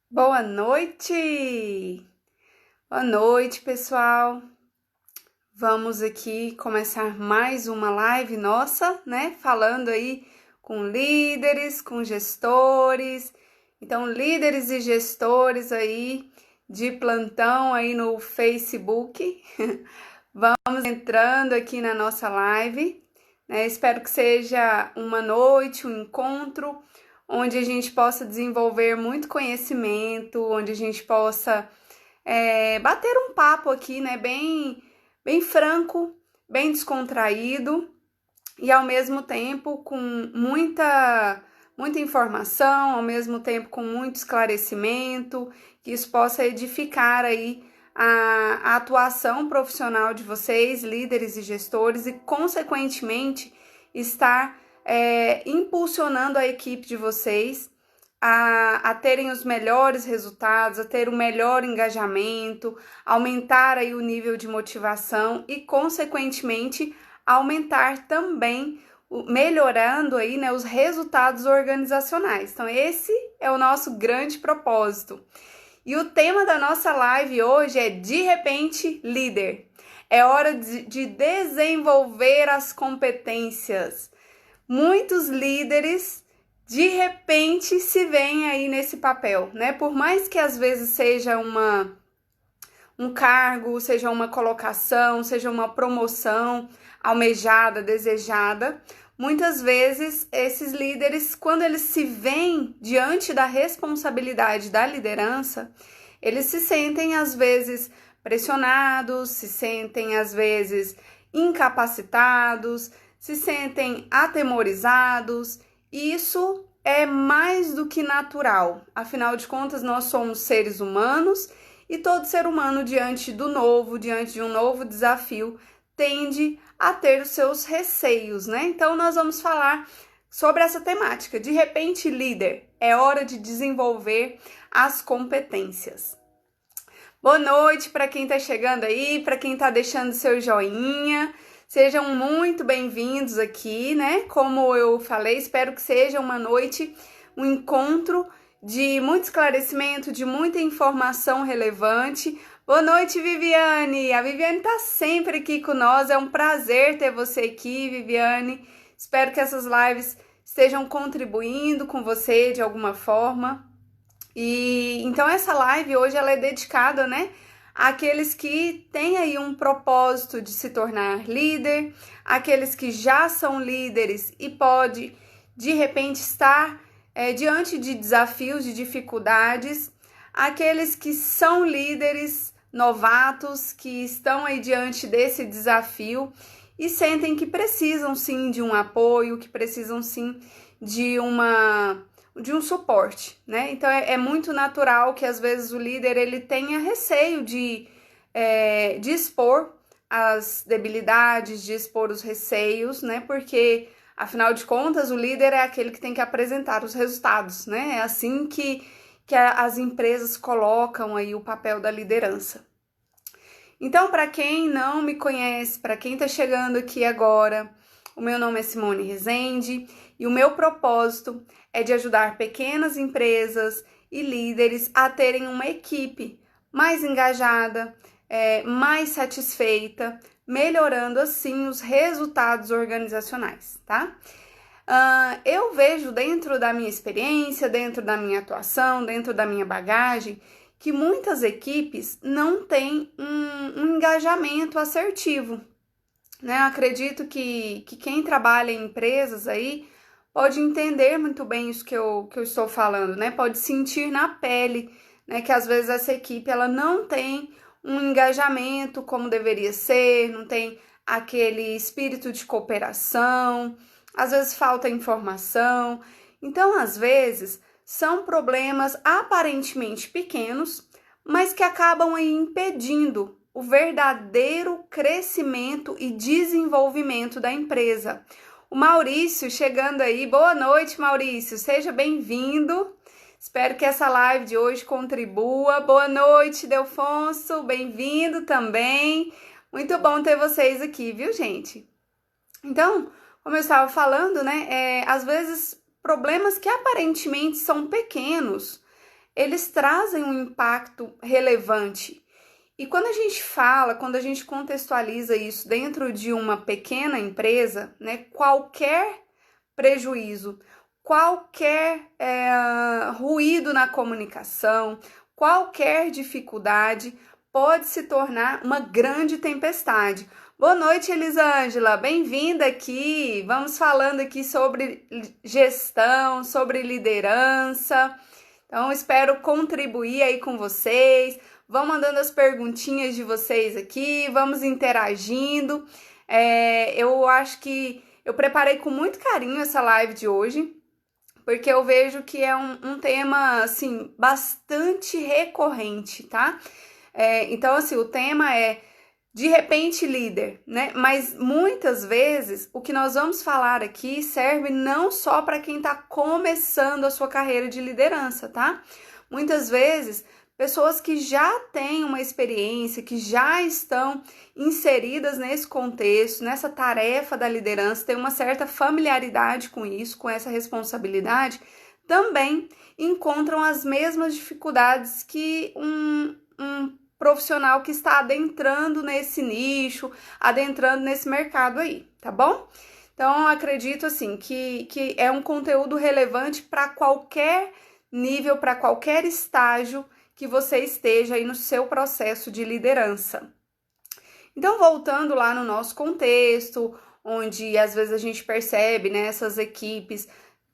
Boa noite! Boa noite, pessoal! Vamos aqui começar mais uma live nossa, né? Falando aí com líderes, com gestores. Então, líderes e gestores aí de plantão aí no Facebook. Vamos entrando aqui na nossa live, né? Espero que seja uma noite, um encontro onde a gente possa desenvolver muito conhecimento, onde a gente possa bater um papo aqui, né, bem franco, bem descontraído e ao mesmo tempo com muita informação, ao mesmo tempo com muito esclarecimento, que isso possa edificar aí a atuação profissional de vocês, líderes e gestores, e consequentemente estar impulsionando a equipe de vocês a terem os melhores resultados, a ter o melhor engajamento, aumentar aí o nível de motivação e, consequentemente, aumentar também, melhorando aí, né, os resultados organizacionais. Então, esse é o nosso grande propósito. E o tema da nossa live hoje é De repente, líder. É hora de desenvolver as competências. Muitos líderes de repente se veem aí nesse papel, né? Por mais que às vezes seja um cargo, seja uma colocação, seja uma promoção almejada, desejada, muitas vezes esses líderes, quando eles se veem diante da responsabilidade da liderança, eles se sentem às vezes pressionados, se sentem às vezes incapacitados, se sentem atemorizados. E isso é mais do que natural. Afinal de contas, nós somos seres humanos e todo ser humano, diante do novo, diante de um novo desafio, tende a ter os seus receios, né? Então, nós vamos falar sobre essa temática. De repente, líder, é hora de desenvolver as competências. Boa noite para quem está chegando aí, para quem está deixando seu joinha. Sejam muito bem-vindos aqui, né? Como eu falei, espero que seja uma noite, um encontro de muito esclarecimento, de muita informação relevante. Boa noite, Viviane! A Viviane está sempre aqui com nós, é um prazer ter você aqui, Viviane. Espero que essas lives estejam contribuindo com você de alguma forma. E então essa live hoje ela é dedicada, né, àqueles que têm aí um propósito de se tornar líder, aqueles que já são líderes e pode de repente estar diante de desafios, de dificuldades, aqueles que são líderes novatos, que estão aí diante desse desafio e sentem que precisam sim de um apoio, que precisam sim de um suporte, né? Então é muito natural que às vezes o líder ele tenha receio de expor as debilidades, de expor os receios, né? Porque afinal de contas o líder é aquele que tem que apresentar os resultados, né? É assim que as empresas colocam aí o papel da liderança. Então, para quem não me conhece, para quem está chegando aqui agora, o meu nome é Simone Rezende e o meu propósito é de ajudar pequenas empresas e líderes a terem uma equipe mais engajada, mais satisfeita, melhorando assim os resultados organizacionais, tá? Eu vejo dentro da minha experiência, dentro da minha atuação, dentro da minha bagagem, que muitas equipes não têm um engajamento assertivo, né? Eu acredito que quem trabalha em empresas aí pode entender muito bem isso que eu estou falando, né? Pode sentir na pele, né? Que às vezes essa equipe ela não tem um engajamento como deveria ser, não tem aquele espírito de cooperação, às vezes falta informação. Então, às vezes, são problemas aparentemente pequenos, mas que acabam aí impedindo o verdadeiro crescimento e desenvolvimento da empresa. O Maurício chegando aí, boa noite, Maurício, seja bem-vindo. Espero que essa live de hoje contribua. Boa noite, Delfonso, bem-vindo também. Muito bom ter vocês aqui, viu, gente? Então, como eu estava falando, né, às vezes problemas que aparentemente são pequenos, eles trazem um impacto relevante. E quando a gente fala, quando a gente contextualiza isso dentro de uma pequena empresa, né, qualquer prejuízo, qualquer ruído na comunicação, qualquer dificuldade pode se tornar uma grande tempestade. Boa noite, Elisângela, bem-vinda aqui. Vamos falando aqui sobre gestão, sobre liderança. Então, espero contribuir aí com vocês. Vão mandando as perguntinhas de vocês aqui, vamos interagindo. Eu acho que eu preparei com muito carinho essa live de hoje, porque eu vejo que é um tema, assim, bastante recorrente, tá? Então, assim, o tema é de repente líder, né? Mas muitas vezes o que nós vamos falar aqui serve não só para quem está começando a sua carreira de liderança, tá? Muitas vezes pessoas que já têm uma experiência, que já estão inseridas nesse contexto, nessa tarefa da liderança, têm uma certa familiaridade com isso, com essa responsabilidade, também encontram as mesmas dificuldades que um profissional que está adentrando nesse nicho, adentrando nesse mercado aí, tá bom? Então, eu acredito, assim, que é um conteúdo relevante para qualquer nível, para qualquer estágio que você esteja aí no seu processo de liderança. Então, voltando lá no nosso contexto, onde às vezes a gente percebe, né, essas equipes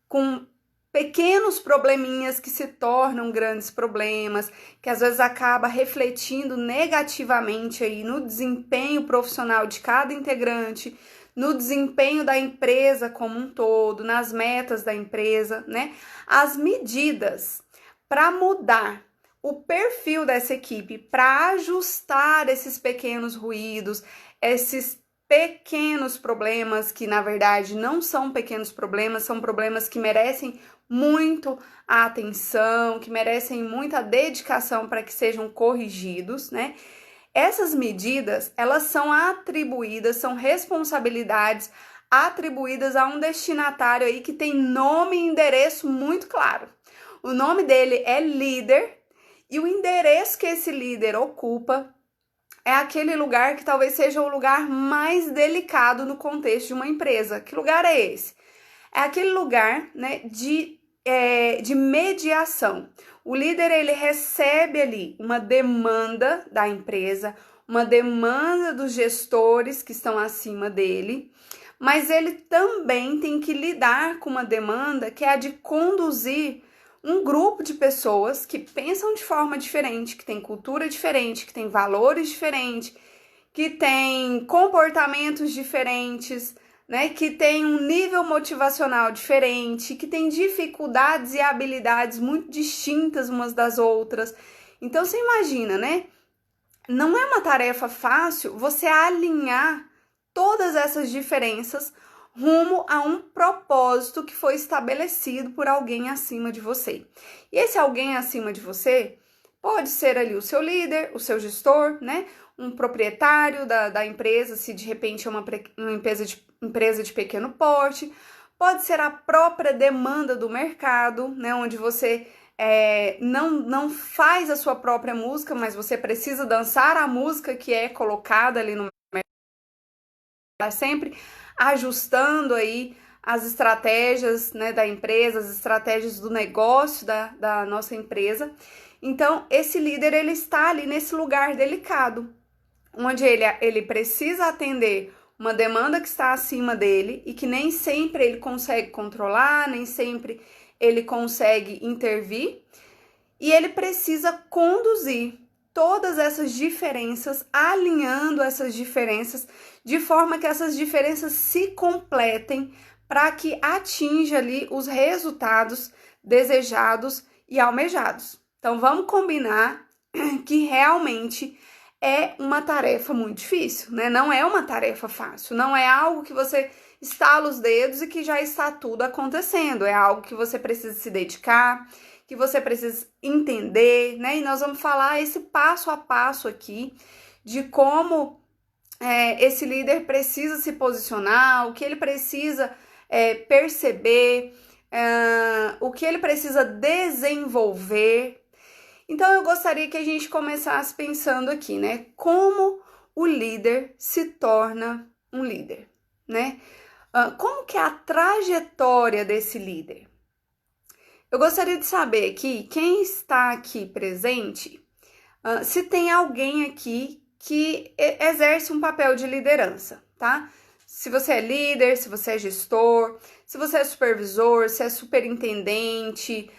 com pequenos probleminhas que se tornam grandes problemas, que às vezes acaba refletindo negativamente aí no desempenho profissional de cada integrante, no desempenho da empresa como um todo, nas metas da empresa, né? As medidas para mudar o perfil dessa equipe, para ajustar esses pequenos ruídos, esses pequenos problemas que, na verdade, não são pequenos problemas, são problemas que merecem muito a atenção, que merecem muita dedicação para que sejam corrigidos, né? Essas medidas, elas são atribuídas, são responsabilidades atribuídas a um destinatário aí que tem nome e endereço muito claro. O nome dele é líder e o endereço que esse líder ocupa é aquele lugar que talvez seja o lugar mais delicado no contexto de uma empresa. Que lugar é esse? É aquele lugar, né, de mediação. O líder, ele recebe ali uma demanda da empresa, uma demanda dos gestores que estão acima dele, mas ele também tem que lidar com uma demanda que é a de conduzir um grupo de pessoas que pensam de forma diferente, que tem cultura diferente, que tem valores diferentes, que tem comportamentos diferentes, né, que tem um nível motivacional diferente, que tem dificuldades e habilidades muito distintas umas das outras. Então, você imagina, né? Não é uma tarefa fácil você alinhar todas essas diferenças rumo a um propósito que foi estabelecido por alguém acima de você. E esse alguém acima de você pode ser ali o seu líder, o seu gestor, né? Um proprietário da empresa, se de repente é uma empresa de pequeno porte, pode ser a própria demanda do mercado, né? Onde você não faz a sua própria música, mas você precisa dançar a música que é colocada ali no mercado, tá sempre ajustando aí as estratégias, né, da empresa, as estratégias do negócio da nossa empresa. Então, esse líder, ele está ali nesse lugar delicado, onde ele precisa atender uma demanda que está acima dele e que nem sempre ele consegue controlar, nem sempre ele consegue intervir, e ele precisa conduzir todas essas diferenças, alinhando essas diferenças de forma que essas diferenças se completem para que atinja ali os resultados desejados e almejados. Então, vamos combinar que realmente é uma tarefa muito difícil, né? Não é uma tarefa fácil, não é algo que você estala os dedos e que já está tudo acontecendo, é algo que você precisa se dedicar, que você precisa entender, né? E nós vamos falar esse passo a passo aqui de como esse líder precisa se posicionar, o que ele precisa perceber, o que ele precisa desenvolver, Então, eu gostaria que a gente começasse pensando aqui, né? Como o líder se torna um líder, né? Como que é a trajetória desse líder? Eu gostaria de saber aqui, quem está aqui presente, se tem alguém aqui que exerce um papel de liderança, tá? Se você é líder, se você é gestor, se você é supervisor, se é superintendente,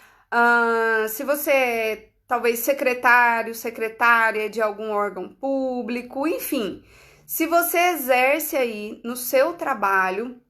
se você é talvez secretário, secretária de algum órgão público, enfim. Se você exerce aí no seu trabalho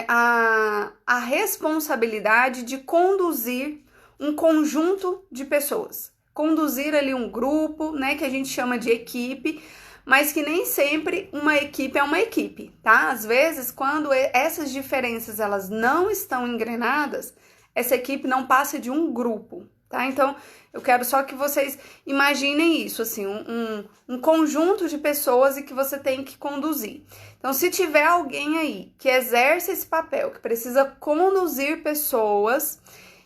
a responsabilidade de conduzir um conjunto de pessoas, conduzir ali um grupo, né, que a gente chama de equipe, mas que nem sempre uma equipe é uma equipe, tá? Às vezes, quando essas diferenças elas não estão engrenadas, essa equipe não passa de um grupo, tá? Então, eu quero só que vocês imaginem isso, assim, um conjunto de pessoas e que você tem que conduzir. Então, se tiver alguém aí que exerce esse papel, que precisa conduzir pessoas,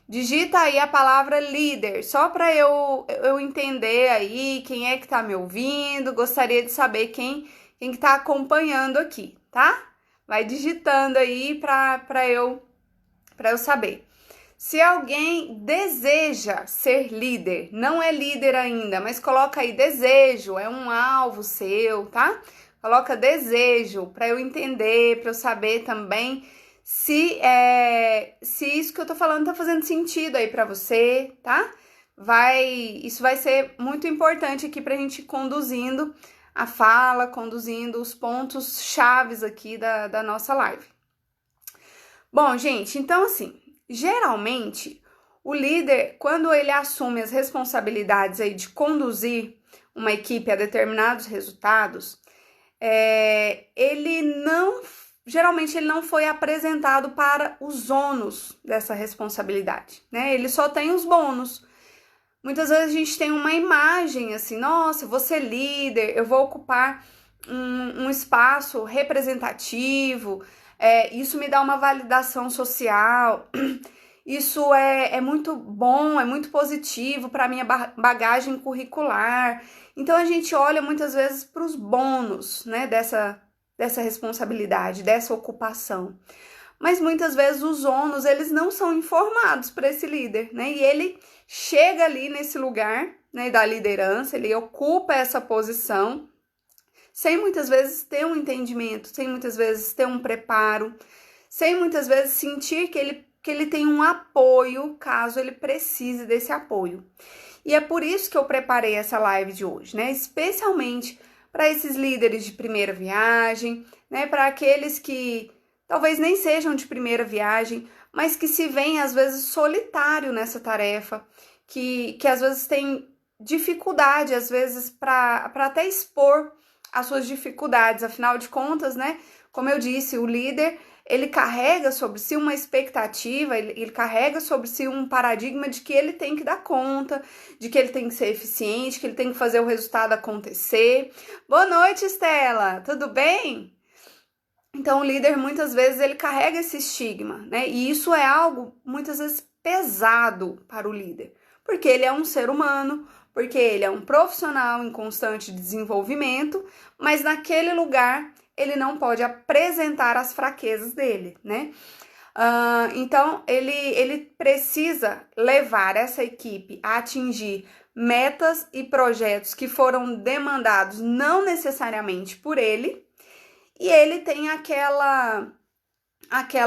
digita aí a palavra líder, só para eu entender aí quem é que tá me ouvindo, gostaria de saber quem que tá acompanhando aqui, tá? Vai digitando aí para eu saber. Se alguém deseja ser líder, não é líder ainda, mas coloca aí desejo, é um alvo seu, tá? Coloca desejo para eu entender, para eu saber também se isso que eu tô falando tá fazendo sentido aí para você, tá? Isso vai ser muito importante aqui pra gente ir conduzindo a fala, conduzindo os pontos chaves aqui da nossa live. Bom, gente, então assim, geralmente o líder, quando ele assume as responsabilidades aí de conduzir uma equipe a determinados resultados, geralmente ele não foi apresentado para os ônus dessa responsabilidade, né? Ele só tem os bônus. Muitas vezes a gente tem uma imagem assim, nossa, eu vou ser líder, eu vou ocupar um espaço representativo, isso me dá uma validação social, isso é muito bom, é muito positivo para a minha bagagem curricular. Então a gente olha muitas vezes para os bônus, né, dessa responsabilidade, dessa ocupação. Mas muitas vezes os ônus, eles não são informados para esse líder, né? E ele chega ali nesse lugar, né, da liderança, ele ocupa essa posição, sem muitas vezes ter um entendimento, sem muitas vezes ter um preparo, sem muitas vezes sentir que ele tem um apoio, caso ele precise desse apoio. E é por isso que eu preparei essa live de hoje, né? Especialmente para esses líderes de primeira viagem, né? Para aqueles que talvez nem sejam de primeira viagem, mas que se veem às vezes solitário nessa tarefa, que às vezes tem dificuldade, às vezes para até expor as suas dificuldades. Afinal de contas, né? Como eu disse, o líder, ele carrega sobre si uma expectativa, ele carrega sobre si um paradigma de que ele tem que dar conta, de que ele tem que ser eficiente, que ele tem que fazer o resultado acontecer. Boa noite, Estela! Tudo bem? Então, o líder, muitas vezes, ele carrega esse estigma, né? E isso é algo, muitas vezes, pesado para o líder. Porque ele é um ser humano, porque ele é um profissional em constante desenvolvimento, mas naquele lugar ele não pode apresentar as fraquezas dele, né? Então, ele precisa levar essa equipe a atingir metas e projetos que foram demandados não necessariamente por ele, e ele tem aquela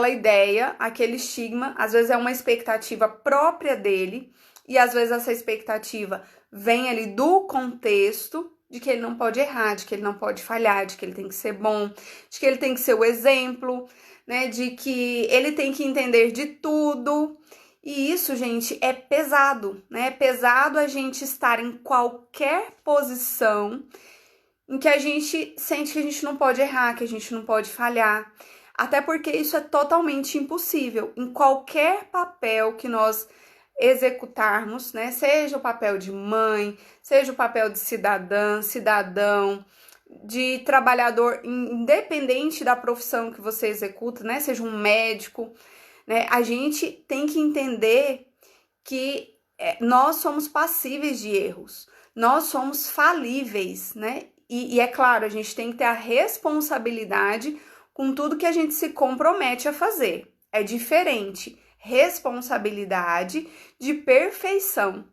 ideia, aquele estigma, às vezes é uma expectativa própria dele, e às vezes essa expectativa vem ali do contexto, de que ele não pode errar, de que ele não pode falhar, de que ele tem que ser bom, de que ele tem que ser o exemplo, né, de que ele tem que entender de tudo. E isso, gente, é pesado, né? É pesado a gente estar em qualquer posição em que a gente sente que a gente não pode errar, que a gente não pode falhar. Até porque isso é totalmente impossível. Em qualquer papel que nós executarmos, né? Seja o papel de mãe, seja o papel de cidadã, cidadão, de trabalhador, independente da profissão que você executa, né? Seja um médico, né? A gente tem que entender que nós somos passíveis de erros, nós somos falíveis, né? E é claro, a gente tem que ter a responsabilidade com tudo que a gente se compromete a fazer. É diferente responsabilidade de perfeição.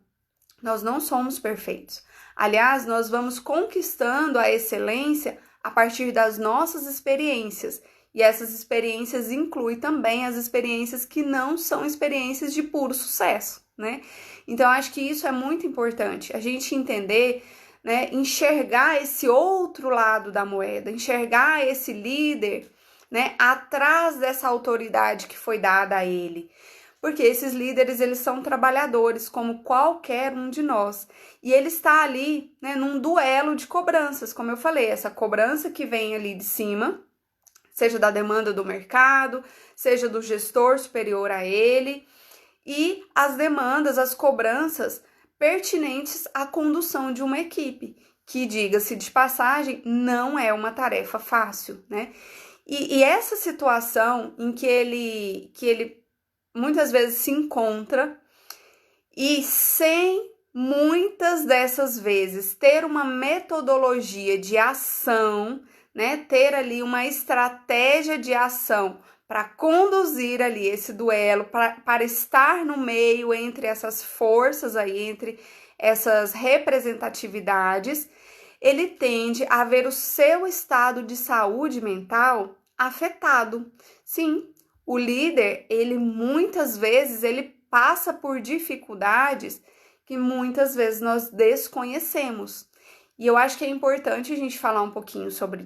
Nós não somos perfeitos. Aliás, nós vamos conquistando a excelência a partir das nossas experiências. E essas experiências incluem também as experiências que não são experiências de puro sucesso, né? Então, acho que isso é muito importante, a gente entender, né, enxergar esse outro lado da moeda, enxergar esse líder, né, atrás dessa autoridade que foi dada a ele. Porque esses líderes, eles são trabalhadores, como qualquer um de nós. E ele está ali, né, num duelo de cobranças, como eu falei, essa cobrança que vem ali de cima, seja da demanda do mercado, seja do gestor superior a ele, e as demandas, as cobranças pertinentes à condução de uma equipe, que, diga-se de passagem, não é uma tarefa fácil, né? E essa situação em que ele muitas vezes se encontra e sem muitas dessas vezes ter uma metodologia de ação, né? Ter ali uma estratégia de ação para conduzir ali esse duelo, para estar no meio entre essas forças aí, entre essas representatividades, ele tende a ver o seu estado de saúde mental afetado. Sim, o líder, ele muitas vezes, ele passa por dificuldades que muitas vezes nós desconhecemos. E eu acho que é importante a gente falar um pouquinho sobre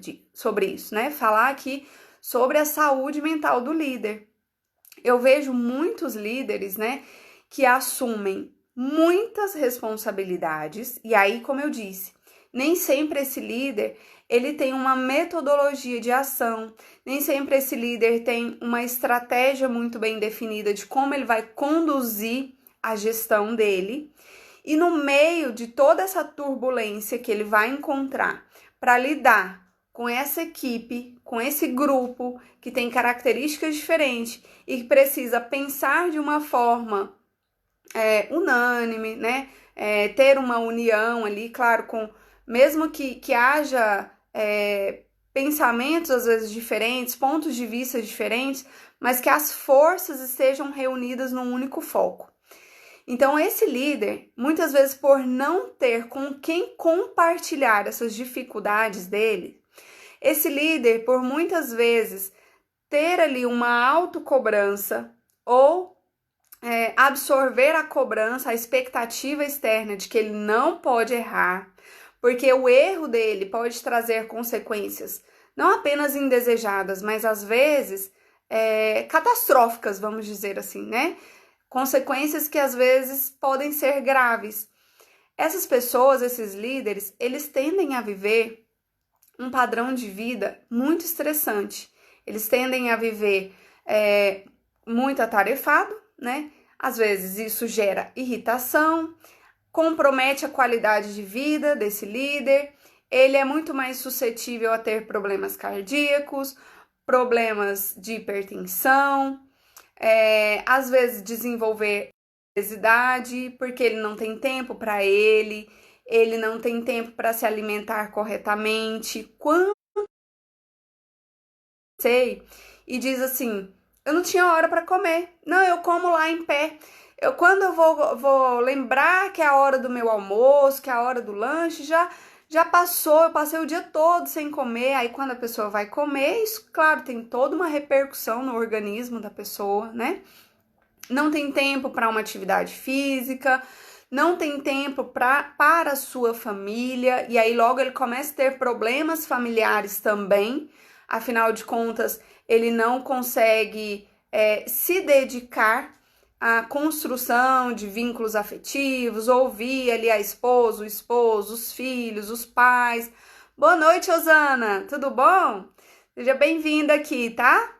isso, né? Falar aqui sobre a saúde mental do líder. Eu vejo muitos líderes, né, que assumem muitas responsabilidades, e aí, como eu disse, nem sempre esse líder, ele tem uma metodologia de ação, nem sempre esse líder tem uma estratégia muito bem definida de como ele vai conduzir a gestão dele. E no meio de toda essa turbulência que ele vai encontrar para lidar com essa equipe, com esse grupo que tem características diferentes e que precisa pensar de uma forma unânime, né? Ter uma união ali, claro, mesmo que haja pensamentos às vezes diferentes, pontos de vista diferentes, mas que as forças estejam reunidas num único foco. Então, esse líder, muitas vezes por não ter com quem compartilhar essas dificuldades dele, esse líder, por muitas vezes, ter ali uma autocobrança ou absorver a cobrança, a expectativa externa de que ele não pode errar, porque o erro dele pode trazer consequências não apenas indesejadas, mas às vezes catastróficas, vamos dizer assim, né? Consequências que às vezes podem ser graves. Essas pessoas, esses líderes, eles tendem a viver um padrão de vida muito estressante. Eles tendem a viver muito atarefado, né? Às vezes isso gera irritação, compromete a qualidade de vida desse líder. Ele é muito mais suscetível a ter problemas cardíacos, problemas de hipertensão, às vezes desenvolver obesidade, porque ele não tem tempo para ele não tem tempo para se alimentar corretamente. Quando sei e diz assim, eu não tinha hora para comer, não, eu como lá em pé. Quando eu vou lembrar que é a hora do meu almoço, que é a hora do lanche, já passou, eu passei o dia todo sem comer. Aí quando a pessoa vai comer, isso, claro, tem toda uma repercussão no organismo da pessoa, né? Não tem tempo para uma atividade física, não tem tempo para a sua família, e aí logo ele começa a ter problemas familiares também. Afinal de contas, ele não consegue se dedicar à construção de vínculos afetivos, ouvir ali a esposa, o esposo, os filhos, os pais. Boa noite, Osana, tudo bom? Seja bem-vinda aqui, tá?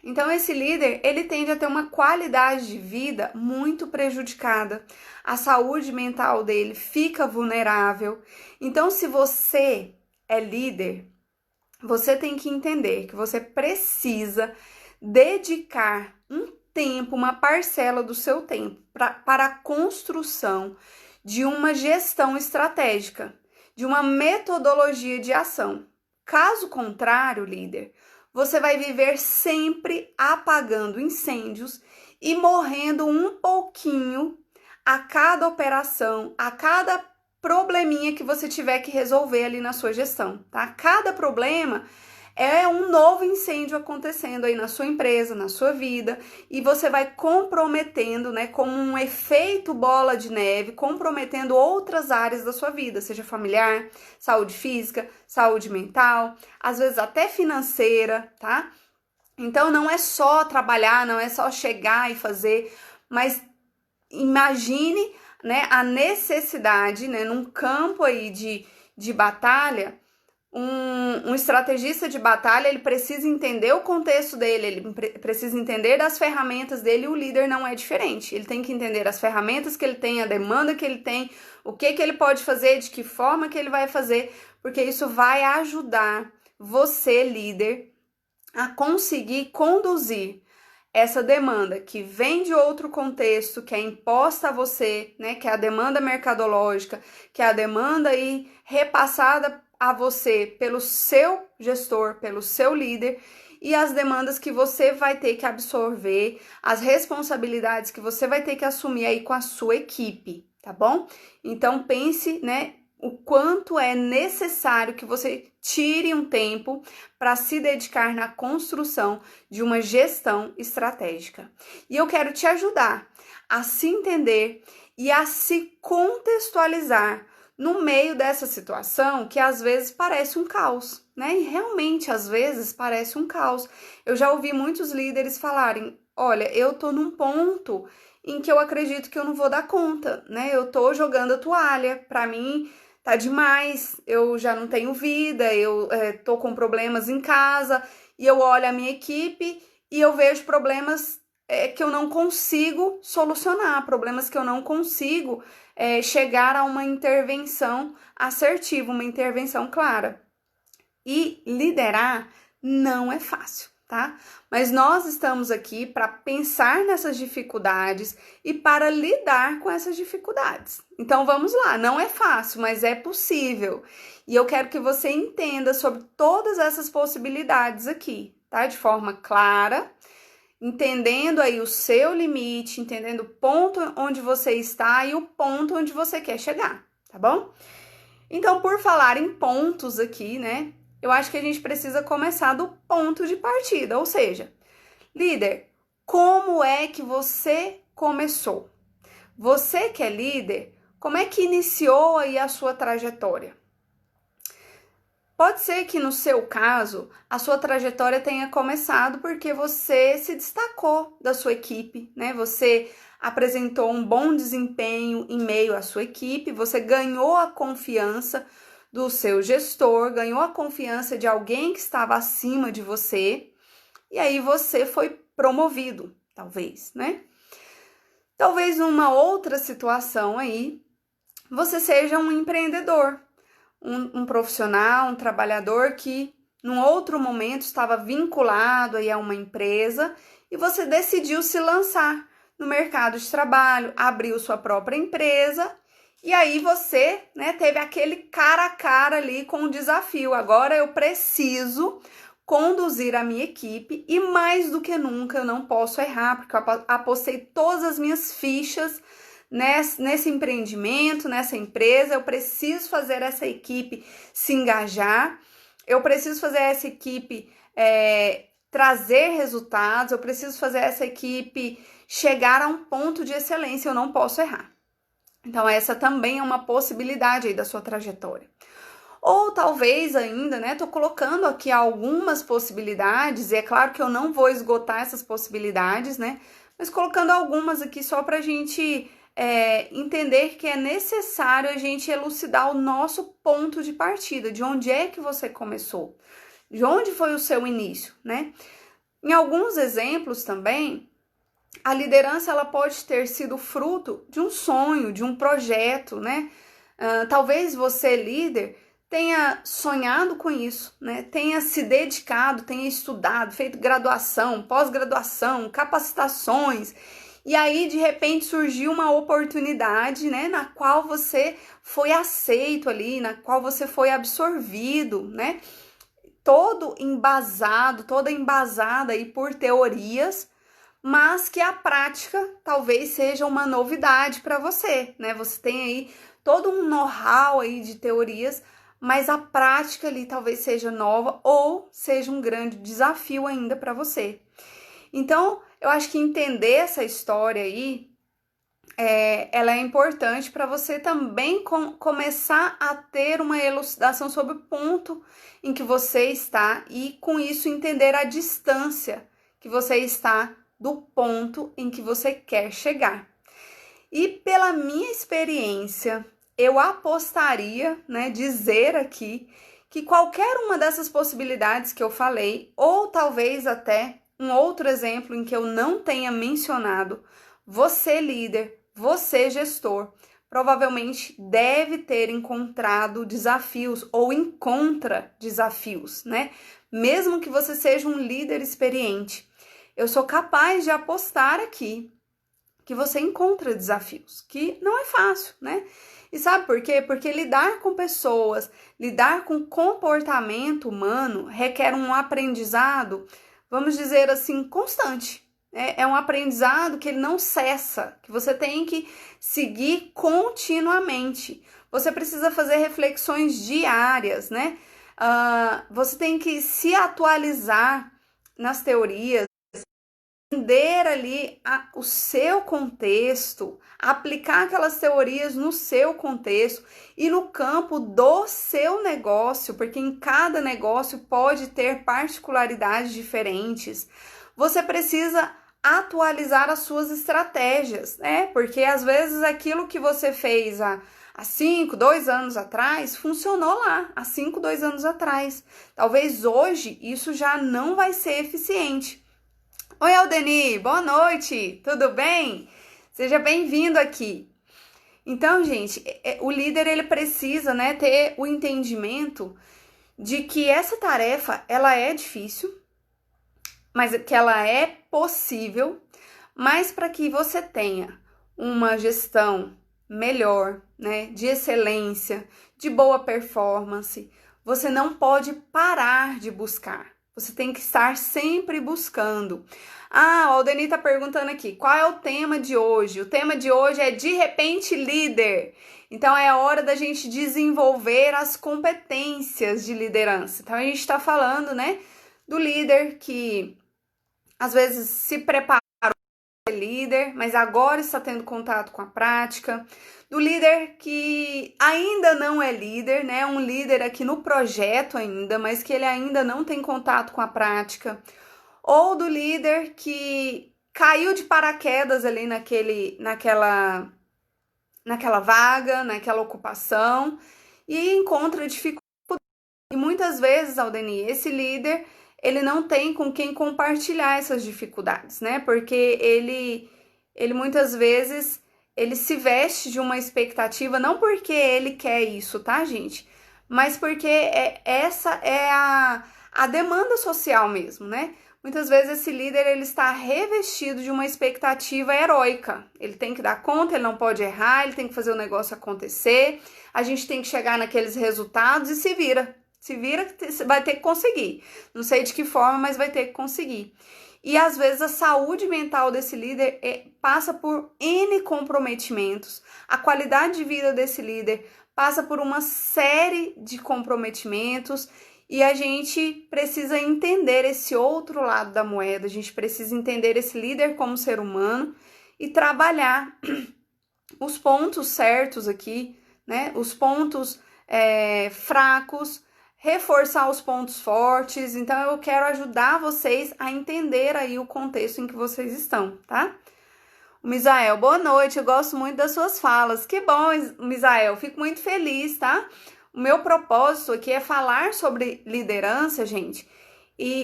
Então, esse líder, ele tende a ter uma qualidade de vida muito prejudicada. A saúde mental dele fica vulnerável. Então, se você é líder, você tem que entender que você precisa dedicar um tempo, uma parcela do seu tempo para a construção de uma gestão estratégica, de uma metodologia de ação. Caso contrário, líder, você vai viver sempre apagando incêndios e morrendo um pouquinho a cada operação, a cada probleminha que você tiver que resolver ali na sua gestão, tá? Cada problema é um novo incêndio acontecendo aí na sua empresa, na sua vida, e você vai comprometendo, né, como um efeito bola de neve, comprometendo outras áreas da sua vida, seja familiar, saúde física, saúde mental, às vezes até financeira, tá? Então não é só trabalhar, não é só chegar e fazer, mas imagine, né, a necessidade, né, num campo aí de batalha. Um estrategista de batalha, ele precisa entender o contexto dele, ele precisa entender das ferramentas dele, e o líder não é diferente. Ele tem que entender as ferramentas que ele tem, a demanda que ele tem, o que ele pode fazer, de que forma que ele vai fazer, porque isso vai ajudar você, líder, a conseguir conduzir essa demanda que vem de outro contexto, que é imposta a você, né, que é a demanda mercadológica, que é a demanda aí repassada a você pelo seu gestor, pelo seu líder, e as demandas que você vai ter que absorver, as responsabilidades que você vai ter que assumir aí com a sua equipe, tá bom? Então pense, né, o quanto é necessário que você tire um tempo para se dedicar na construção de uma gestão estratégica. E eu quero te ajudar a se entender e a se contextualizar no meio dessa situação que às vezes parece um caos, né? E realmente às vezes parece um caos. Eu já ouvi muitos líderes falarem: olha, eu tô num ponto em que eu acredito que eu não vou dar conta, né? Eu tô jogando a toalha, para mim tá demais, eu já não tenho vida, eu tô com problemas em casa, e eu olho a minha equipe e eu vejo problemas que eu não consigo solucionar, problemas que eu não consigo chegar a uma intervenção assertiva, uma intervenção clara. E liderar não é fácil, tá? Mas nós estamos aqui para pensar nessas dificuldades e para lidar com essas dificuldades. Então vamos lá, não é fácil, mas é possível. E eu quero que você entenda sobre todas essas possibilidades aqui, tá? De forma clara, entendendo aí o seu limite, entendendo o ponto onde você está e o ponto onde você quer chegar, tá bom? Então, por falar em pontos aqui, né, eu acho que a gente precisa começar do ponto de partida, ou seja, líder, como é que você começou? Você que é líder, como é que iniciou aí a sua trajetória? Pode ser que no seu caso, a sua trajetória tenha começado porque você se destacou da sua equipe, né? Você apresentou um bom desempenho em meio à sua equipe, você ganhou a confiança do seu gestor, ganhou a confiança de alguém que estava acima de você, e aí você foi promovido, talvez, né? Talvez numa outra situação aí, você seja um empreendedor, um profissional, um trabalhador que num outro momento estava vinculado aí a uma empresa e você decidiu se lançar no mercado de trabalho, abriu sua própria empresa e aí você, né, teve aquele cara a cara ali com o desafio. Agora eu preciso conduzir a minha equipe e mais do que nunca eu não posso errar, porque eu apostei todas as minhas fichas nesse empreendimento, nessa empresa. Eu preciso fazer essa equipe se engajar, eu preciso fazer essa equipe trazer resultados, eu preciso fazer essa equipe chegar a um ponto de excelência, eu não posso errar. Então essa também é uma possibilidade aí da sua trajetória. Ou talvez ainda, né, tô colocando aqui algumas possibilidades, e é claro que eu não vou esgotar essas possibilidades, né, mas colocando algumas aqui só pra gente entender que é necessário a gente elucidar o nosso ponto de partida, de onde é que você começou, de onde foi o seu início, né? Em alguns exemplos também, a liderança ela pode ter sido fruto de um sonho, de um projeto, né? Talvez você, líder, tenha sonhado com isso, né? Tenha se dedicado, tenha estudado, feito graduação, pós-graduação, capacitações, e aí de repente surgiu uma oportunidade, né, na qual você foi aceito ali, na qual você foi absorvido, né? Todo embasado, toda embasada aí por teorias, mas que a prática talvez seja uma novidade para você, né? Você tem aí todo um know-how aí de teorias, mas a prática ali talvez seja nova ou seja um grande desafio ainda para você. Então, eu acho que entender essa história aí, ela é importante para você também começar a ter uma elucidação sobre o ponto em que você está e, com isso, entender a distância que você está do ponto em que você quer chegar. E pela minha experiência, eu apostaria, né, dizer aqui que qualquer uma dessas possibilidades que eu falei, ou talvez até um outro exemplo em que eu não tenha mencionado, você líder, você gestor, provavelmente deve ter encontrado desafios ou encontra desafios, né? Mesmo que você seja um líder experiente, eu sou capaz de apostar aqui que você encontra desafios, que não é fácil, né? E sabe por quê? Porque lidar com pessoas, lidar com comportamento humano requer um aprendizado, vamos dizer assim, constante. É um aprendizado que ele não cessa, que você tem que seguir continuamente. Você precisa fazer reflexões diárias, né? Você tem que se atualizar nas teorias, entender ali o seu contexto, aplicar aquelas teorias no seu contexto e no campo do seu negócio, porque em cada negócio pode ter particularidades diferentes. Você precisa atualizar as suas estratégias, né? Porque às vezes aquilo que você fez há 5, 2 anos atrás, funcionou lá, há 5, 2 anos atrás. Talvez hoje isso já não vai ser eficiente. Oi, Aldeni, boa noite, tudo bem? Seja bem-vindo aqui. Então, gente, o líder ele precisa, né, ter o entendimento de que essa tarefa ela é difícil, mas que ela é possível, mas para que você tenha uma gestão melhor, né, de excelência, de boa performance, você não pode parar de buscar. Você tem que estar sempre buscando. O Aldeni tá perguntando aqui, qual é o tema de hoje? O tema de hoje é de repente líder. Então é hora da gente desenvolver as competências de liderança. Então a gente está falando, né, do líder que às vezes se prepara para ser líder, mas agora está tendo contato com a prática. Do líder que ainda não é líder, né? Um líder aqui no projeto ainda, mas que ele ainda não tem contato com a prática. Ou do líder que caiu de paraquedas ali naquela vaga, naquela ocupação e encontra dificuldade. E muitas vezes, Aldeni, esse líder, ele não tem com quem compartilhar essas dificuldades, né? Porque ele muitas vezes ele se veste de uma expectativa, não porque ele quer isso, tá, gente? Mas porque essa é a demanda social mesmo, né? Muitas vezes esse líder ele está revestido de uma expectativa heróica. Ele tem que dar conta, ele não pode errar, ele tem que fazer o negócio acontecer. A gente tem que chegar naqueles resultados e se vira. Se vira, vai ter que conseguir. Não sei de que forma, mas vai ter que conseguir. E às vezes a saúde mental desse líder passa por N comprometimentos. A qualidade de vida desse líder passa por uma série de comprometimentos. E a gente precisa entender esse outro lado da moeda. A gente precisa entender esse líder como ser humano e trabalhar os pontos certos aqui, né? Os pontos fracos, reforçar os pontos fortes. Então, eu quero ajudar vocês a entender aí o contexto em que vocês estão, tá? O Misael, boa noite, eu gosto muito das suas falas. Que bom, Misael, fico muito feliz, tá? O meu propósito aqui é falar sobre liderança, gente,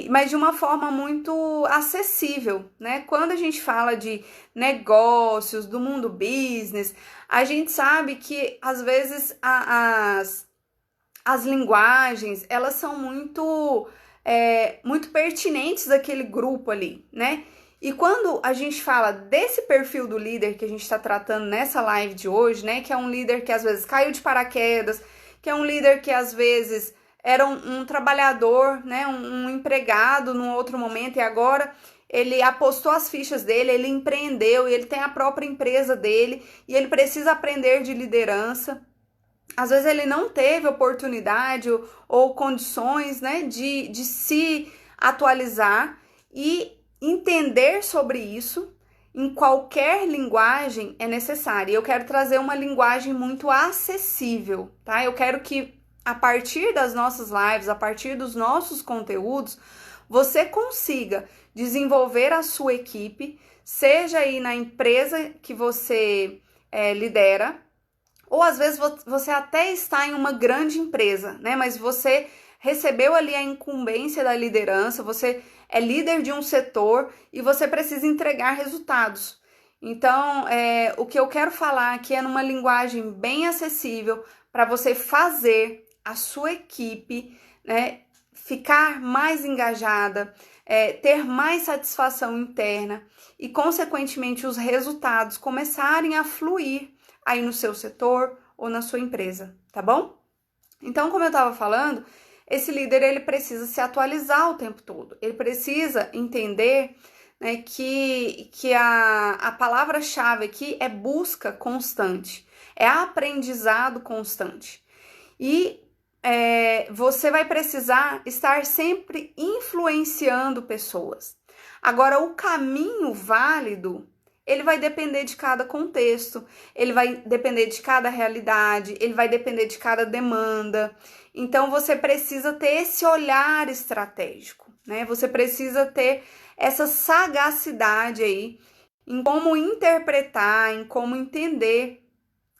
mas de uma forma muito acessível, né? Quando a gente fala de negócios, do mundo business, a gente sabe que às vezes as linguagens, elas são muito pertinentes daquele grupo ali, né? E quando a gente fala desse perfil do líder que a gente está tratando nessa live de hoje, né? Que é um líder que às vezes caiu de paraquedas, que é um líder que às vezes era um trabalhador, né? Um empregado num outro momento e agora ele apostou as fichas dele, ele empreendeu e ele tem a própria empresa dele e ele precisa aprender de liderança. Às vezes ele não teve oportunidade ou condições, né, de se atualizar e entender sobre isso em qualquer linguagem é necessário. Eu quero trazer uma linguagem muito acessível, tá? Eu quero que a partir das nossas lives, a partir dos nossos conteúdos, você consiga desenvolver a sua equipe, seja aí na empresa que você lidera, ou às vezes você até está em uma grande empresa, né? Mas você recebeu ali a incumbência da liderança, você é líder de um setor e você precisa entregar resultados. Então, o que eu quero falar aqui é numa linguagem bem acessível para você fazer a sua equipe, né, ficar mais engajada, ter mais satisfação interna e, consequentemente, os resultados começarem a fluir aí no seu setor ou na sua empresa, tá bom? Então, como eu estava falando, esse líder ele precisa se atualizar o tempo todo, ele precisa entender, né, que a palavra-chave aqui é busca constante, é aprendizado constante. E você vai precisar estar sempre influenciando pessoas. Agora, o caminho válido, ele vai depender de cada contexto, ele vai depender de cada realidade, ele vai depender de cada demanda. Então, você precisa ter esse olhar estratégico, né? Você precisa ter essa sagacidade aí em como interpretar, em como entender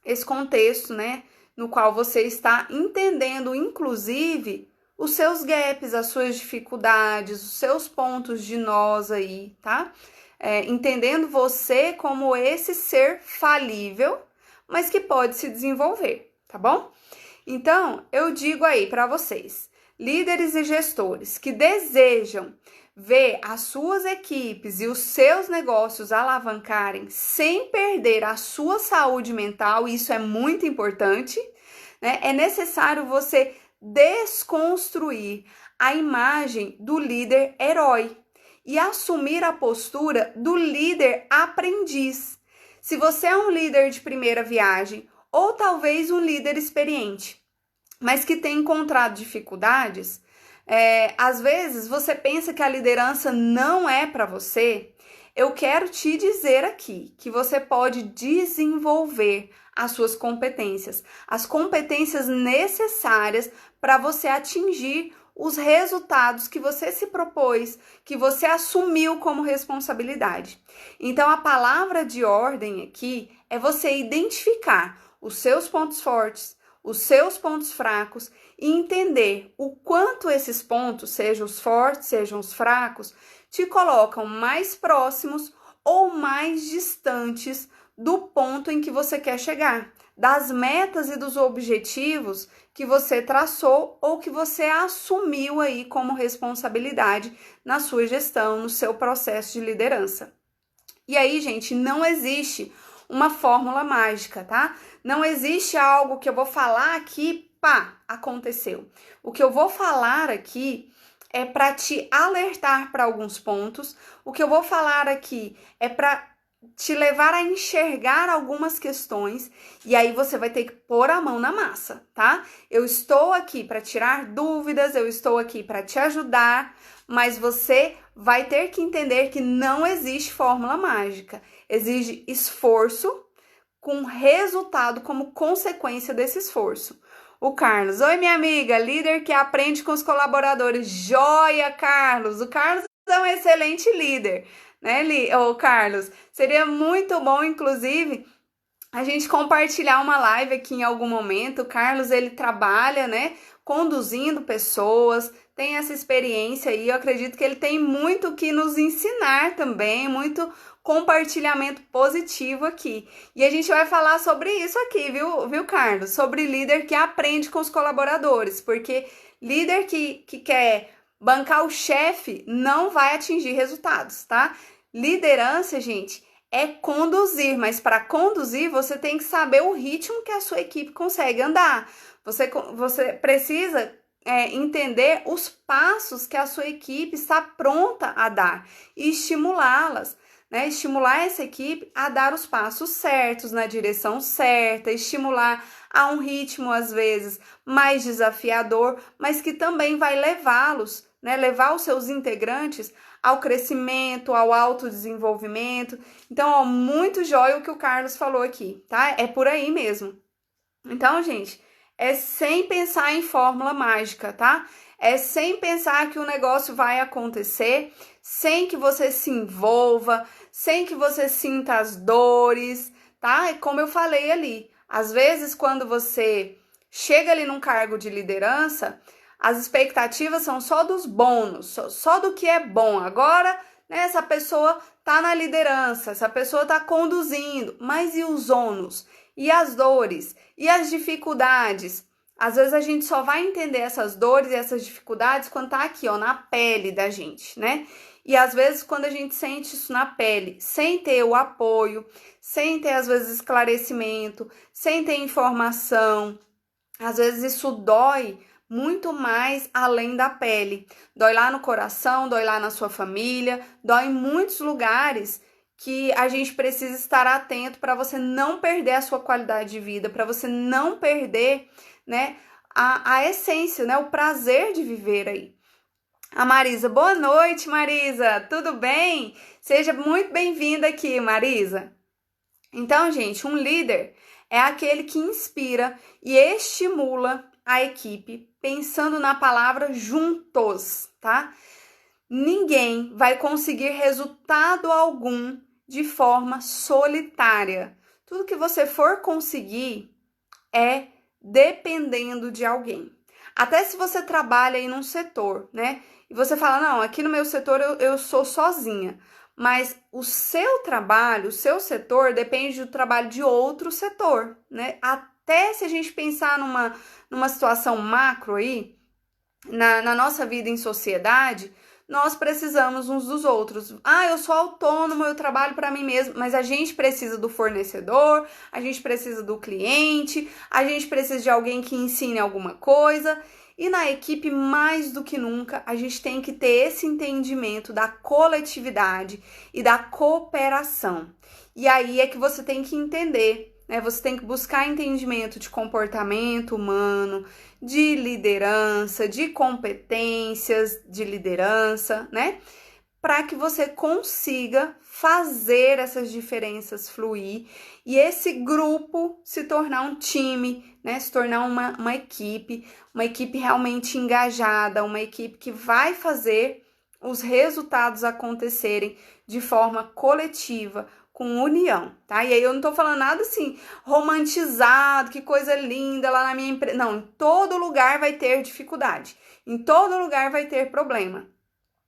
esse contexto, né? No qual você está entendendo, inclusive, os seus gaps, as suas dificuldades, os seus pontos de nós aí, tá? Entendendo você como esse ser falível, mas que pode se desenvolver, tá bom? Então, eu digo aí para vocês, líderes e gestores que desejam ver as suas equipes e os seus negócios alavancarem sem perder a sua saúde mental, isso é muito importante, né? É necessário você desconstruir a imagem do líder herói e assumir a postura do líder aprendiz. Se você é um líder de primeira viagem ou talvez um líder experiente, mas que tem encontrado dificuldades, às vezes você pensa que a liderança não é para você. Eu quero te dizer aqui que você pode desenvolver as suas competências, as competências necessárias para você atingir os resultados que você se propôs, que você assumiu como responsabilidade. Então, a palavra de ordem aqui é você identificar os seus pontos fortes, os seus pontos fracos e entender o quanto esses pontos, sejam os fortes, sejam os fracos, te colocam mais próximos ou mais distantes do ponto em que você quer chegar, das metas e dos objetivos que você traçou ou que você assumiu aí como responsabilidade na sua gestão, no seu processo de liderança. E aí, gente, não existe uma fórmula mágica, tá? Não existe algo que eu vou falar aqui, pá, aconteceu. O que eu vou falar aqui é para te alertar para alguns pontos. O que eu vou falar aqui é para te levar a enxergar algumas questões e aí você vai ter que pôr a mão na massa, tá? Eu estou aqui para tirar dúvidas, eu estou aqui para te ajudar, mas você vai ter que entender que não existe fórmula mágica. Exige esforço com resultado como consequência desse esforço. O Carlos, oi minha amiga, líder que aprende com os colaboradores. Joia, Carlos! O Carlos é um excelente líder, né, Carlos? Seria muito bom, inclusive, a gente compartilhar uma live aqui em algum momento. O Carlos, ele trabalha, né, conduzindo pessoas, tem essa experiência aí, eu acredito que ele tem muito que nos ensinar também, muito compartilhamento positivo aqui. E a gente vai falar sobre isso aqui, viu, Carlos? Sobre líder que aprende com os colaboradores, porque líder que quer bancar o chefe não vai atingir resultados, tá? Liderança, gente, é conduzir, mas para conduzir você tem que saber o ritmo que a sua equipe consegue andar. Você precisa entender os passos que a sua equipe está pronta a dar e estimulá-las, né? Estimular essa equipe a dar os passos certos, na direção certa, estimular a um ritmo, às vezes, mais desafiador, mas que também vai levá-los, né? Levar os seus integrantes ao crescimento, ao autodesenvolvimento. Então, ó, muito jóia o que o Carlos falou aqui, tá? É por aí mesmo. Então, gente, é sem pensar em fórmula mágica, tá? É sem pensar que o negócio vai acontecer, sem que você se envolva, sem que você sinta as dores, tá? É como eu falei ali, às vezes quando você chega ali num cargo de liderança, as expectativas são só dos bônus, só do que é bom. Agora, né, essa pessoa tá na liderança, essa pessoa tá conduzindo, mas e os ônus? E as dores? E as dificuldades? Às vezes a gente só vai entender essas dores e essas dificuldades quando tá aqui, ó, na pele da gente, né? E às vezes quando a gente sente isso na pele, sem ter o apoio, sem ter às vezes esclarecimento, sem ter informação, às vezes isso dói muito mais além da pele. Dói lá no coração, dói lá na sua família, dói em muitos lugares que a gente precisa estar atento para você não perder a sua qualidade de vida, para você não perder, né, a essência, né, o prazer de viver aí. A Marisa, boa noite, Marisa, tudo bem? Seja muito bem-vinda aqui, Marisa. Então, gente, um líder é aquele que inspira e estimula a equipe pensando na palavra juntos, tá? Ninguém vai conseguir resultado algum de forma solitária. Tudo que você for conseguir é dependendo de alguém. Até se você trabalha em um setor, né? E você fala, não, aqui no meu setor eu sou sozinha. Mas o seu trabalho, o seu setor depende do trabalho de outro setor, né? Até se a gente pensar numa situação macro aí, na nossa vida em sociedade, nós precisamos uns dos outros. Ah, eu sou autônomo, eu trabalho para mim mesmo, mas a gente precisa do fornecedor, a gente precisa do cliente, a gente precisa de alguém que ensine alguma coisa. E na equipe, mais do que nunca, a gente tem que ter esse entendimento da coletividade e da cooperação. E aí é que você tem que entender, né? Você tem que buscar entendimento de comportamento humano, de liderança, de competências de liderança, né? Para que você consiga fazer essas diferenças fluir e esse grupo se tornar um time, né? Se tornar uma equipe realmente engajada, uma equipe que vai fazer os resultados acontecerem de forma coletiva, com união, tá? E aí eu não tô falando nada assim, romantizado, que coisa linda lá na minha empresa. Não, em todo lugar vai ter dificuldade, em todo lugar vai ter problema.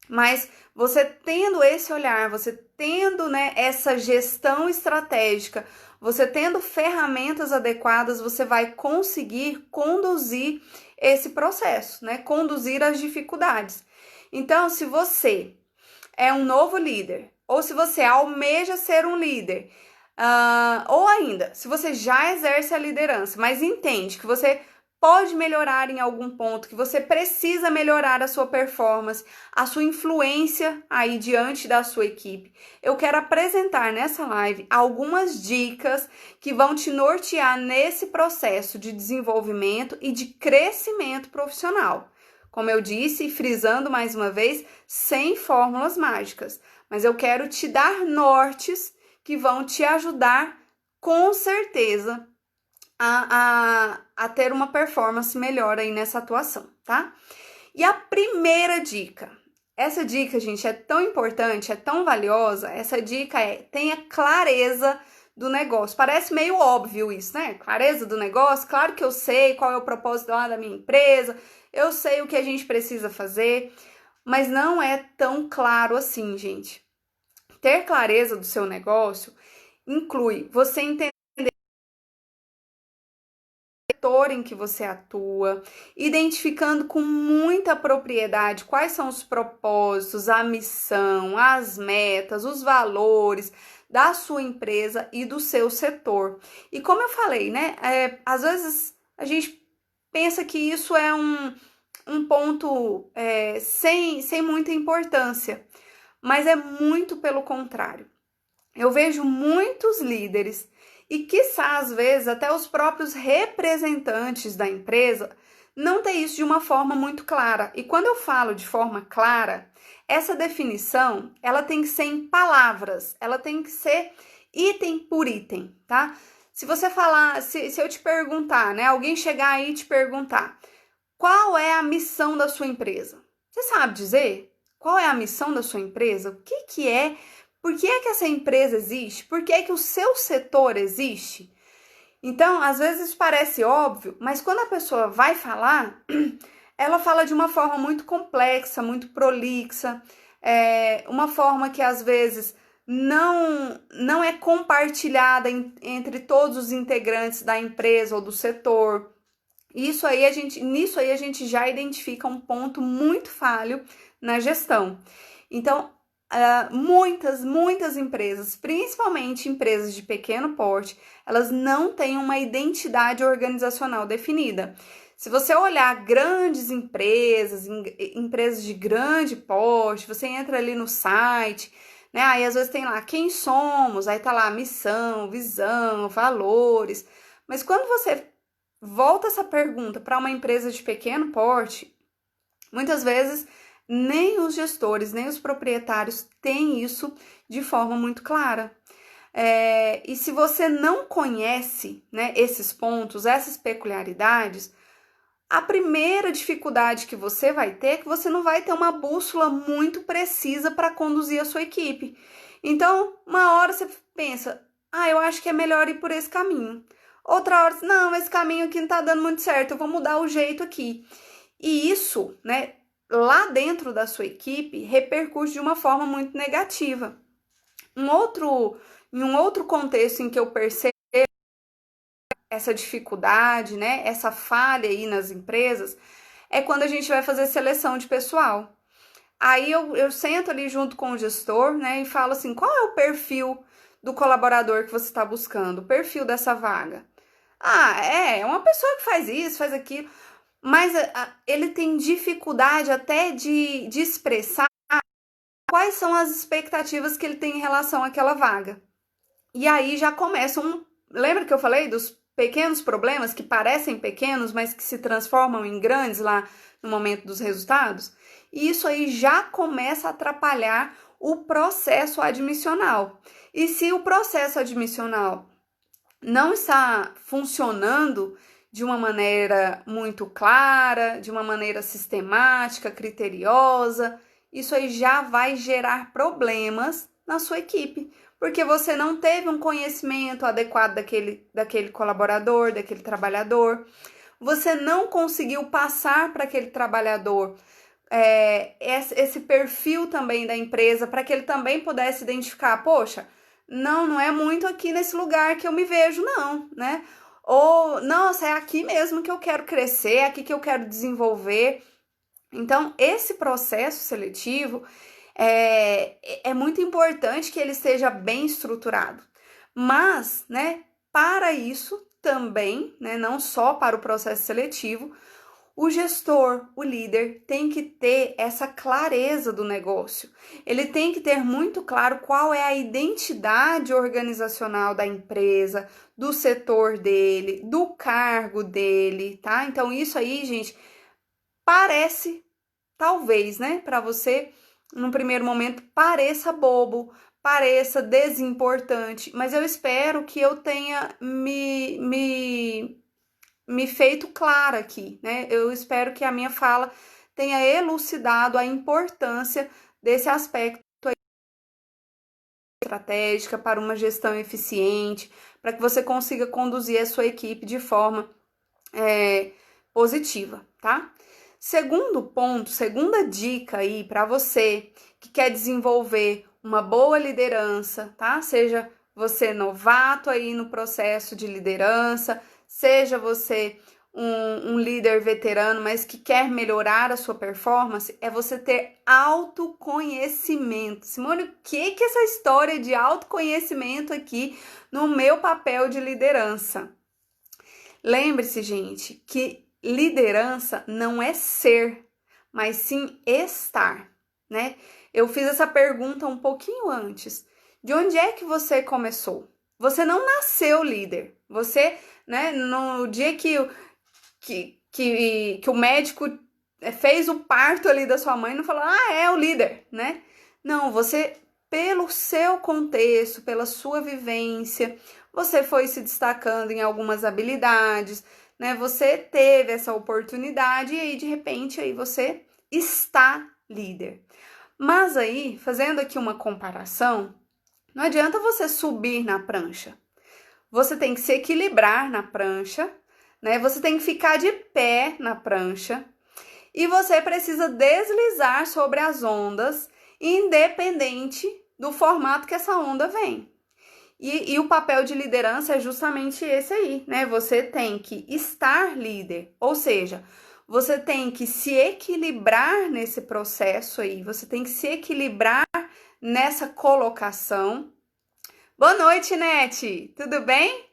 Mas você tendo esse olhar, você tendo, né, essa gestão estratégica, você tendo ferramentas adequadas, você vai conseguir conduzir esse processo, né? Conduzir as dificuldades. Então, se você é um novo líder, ou se você almeja ser um líder, ou ainda, se você já exerce a liderança, mas entende que você pode melhorar em algum ponto, que você precisa melhorar a sua performance, a sua influência aí diante da sua equipe, eu quero apresentar nessa live algumas dicas que vão te nortear nesse processo de desenvolvimento e de crescimento profissional. Como eu disse, frisando mais uma vez, sem fórmulas mágicas, mas eu quero te dar nortes que vão te ajudar, com certeza, a ter uma performance melhor aí nessa atuação, tá? E a primeira dica, essa dica, gente, é tão importante, é tão valiosa, essa dica é: tenha clareza do negócio. Parece meio óbvio isso, né? Clareza do negócio, claro que eu sei qual é o propósito lá da minha empresa, eu sei o que a gente precisa fazer, mas não é tão claro assim, gente. Ter clareza do seu negócio inclui você entender o setor em que você atua, identificando com muita propriedade quais são os propósitos, a missão, as metas, os valores da sua empresa e do seu setor. E como eu falei, né? Às vezes a gente pensa que isso é um ponto sem muita importância, mas é muito pelo contrário. Eu vejo muitos líderes e, quiçá, às vezes, até os próprios representantes da empresa não ter isso de uma forma muito clara. E quando eu falo de forma clara, essa definição, ela tem que ser em palavras, ela tem que ser item por item, tá? Se você falar, se eu te perguntar, né, alguém chegar aí e te perguntar, qual é a missão da sua empresa? Você sabe dizer? Qual é a missão da sua empresa? O que é? Por que é que essa empresa existe? Por que é que o seu setor existe? Então, às vezes parece óbvio, mas quando a pessoa vai falar, ela fala de uma forma muito complexa, muito prolixa, uma forma que às vezes não é compartilhada entre todos os integrantes da empresa ou do setor. Nisso aí a gente já identifica um ponto muito falho na gestão. Então, muitas empresas, principalmente empresas de pequeno porte, elas não têm uma identidade organizacional definida. Se você olhar grandes empresas, empresas de grande porte, você entra ali no site, né? Aí às vezes tem lá quem somos, aí tá lá missão, visão, valores. Mas quando você volta essa pergunta para uma empresa de pequeno porte, muitas vezes nem os gestores, nem os proprietários têm isso de forma muito clara. E se você não conhece, né, esses pontos, essas peculiaridades, a primeira dificuldade que você vai ter é que você não vai ter uma bússola muito precisa para conduzir a sua equipe. Então, uma hora você pensa, eu acho que é melhor ir por esse caminho. Outra hora, não, esse caminho aqui não tá dando muito certo, eu vou mudar o jeito aqui. E isso, né, lá dentro da sua equipe, repercute de uma forma muito negativa. Em um outro contexto em que eu percebo essa dificuldade, né, essa falha aí nas empresas, é quando a gente vai fazer seleção de pessoal. Aí eu sento ali junto com o gestor, né, e falo assim, qual é o perfil do colaborador que você está buscando, o perfil dessa vaga? É uma pessoa que faz isso, faz aquilo, mas ele tem dificuldade até de expressar quais são as expectativas que ele tem em relação àquela vaga. E aí já começa Lembra que eu falei dos pequenos problemas que parecem pequenos, mas que se transformam em grandes lá no momento dos resultados? E isso aí já começa a atrapalhar o processo admissional. E se o processo admissional não está funcionando de uma maneira muito clara, de uma maneira sistemática, criteriosa, isso aí já vai gerar problemas na sua equipe, porque você não teve um conhecimento adequado daquele colaborador, daquele trabalhador, você não conseguiu passar para aquele trabalhador esse perfil também da empresa, para que ele também pudesse identificar, poxa, não é muito aqui nesse lugar que eu me vejo, não, né? Ou, nossa, é aqui mesmo que eu quero crescer, é aqui que eu quero desenvolver. Então, esse processo seletivo é muito importante que ele seja bem estruturado. Mas, né, para isso também, né, não só para o processo seletivo, o gestor, o líder, tem que ter essa clareza do negócio. Ele tem que ter muito claro qual é a identidade organizacional da empresa, do setor dele, do cargo dele, tá? Então, isso aí, gente, parece, talvez, né, para você, num primeiro momento, pareça bobo, pareça desimportante, mas eu espero que eu tenha me feito clara aqui, né? Eu espero que a minha fala tenha elucidado a importância desse aspecto aí estratégica, para uma gestão eficiente, para que você consiga conduzir a sua equipe de forma positiva, tá? Segundo ponto, segunda dica aí para você que quer desenvolver uma boa liderança, tá? Seja você novato aí no processo de liderança, seja você um líder veterano, mas que quer melhorar a sua performance, é você ter autoconhecimento. Simone, o que é essa história de autoconhecimento aqui no meu papel de liderança? Lembre-se, gente, que liderança não é ser, mas sim estar, né? Eu fiz essa pergunta um pouquinho antes. De onde é que você começou? Você não nasceu líder. Você, né, no dia que o médico fez o parto ali da sua mãe, não falou, é o líder, né? Não, você, pelo seu contexto, pela sua vivência, você foi se destacando em algumas habilidades, né? Você teve essa oportunidade e aí, de repente, aí você está líder. Mas aí, fazendo aqui uma comparação, não adianta você subir na prancha. Você tem que se equilibrar na prancha, né? Você tem que ficar de pé na prancha e você precisa deslizar sobre as ondas, independente do formato que essa onda vem. E o papel de liderança é justamente esse aí, né? Você tem que estar líder, ou seja, você tem que se equilibrar nesse processo aí, você tem que se equilibrar nessa colocação. Boa noite, Nete! Tudo bem?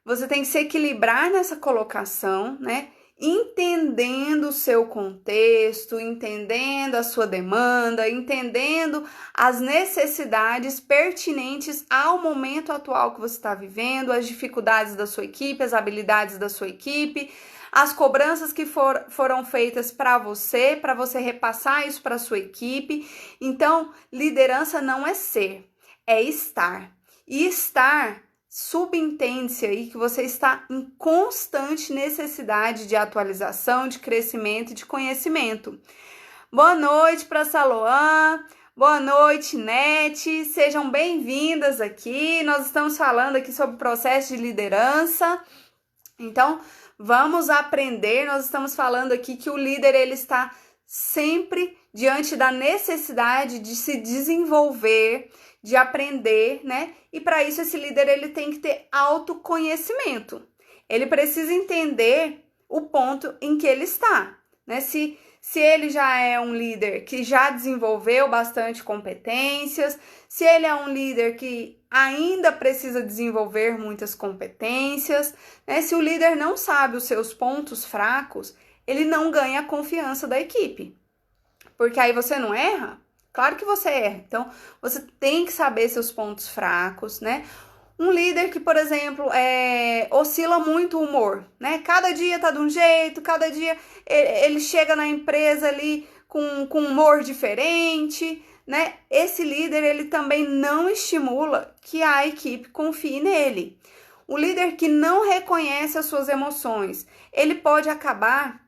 Você tem que se equilibrar nessa colocação, né? Entendendo o seu contexto, entendendo a sua demanda, entendendo as necessidades pertinentes ao momento atual que você está vivendo, as dificuldades da sua equipe, as habilidades da sua equipe, as cobranças que foram feitas para você repassar isso para a sua equipe. Então, liderança não é ser, é estar. E estar subentende-se aí que você está em constante necessidade de atualização, de crescimento e de conhecimento. Boa noite para Saloan, boa noite, Nete, sejam bem-vindas aqui. Nós estamos falando aqui sobre o processo de liderança. Então, vamos aprender. Nós estamos falando aqui que o líder ele está sempre diante da necessidade de se desenvolver, de aprender, né? E para isso esse líder ele tem que ter autoconhecimento. Ele precisa entender o ponto em que ele está, né? Se ele já é um líder que já desenvolveu bastante competências, se ele é um líder que ainda precisa desenvolver muitas competências, né? Se o líder não sabe os seus pontos fracos, ele não ganha a confiança da equipe. Porque aí você não erra? Claro que você erra. Então, você tem que saber seus pontos fracos, né? Um líder que, por exemplo, oscila muito o humor, né? Cada dia tá de um jeito, cada dia ele chega na empresa ali com humor diferente, né? Esse líder, ele também não estimula que a equipe confie nele. O líder que não reconhece as suas emoções, ele pode acabar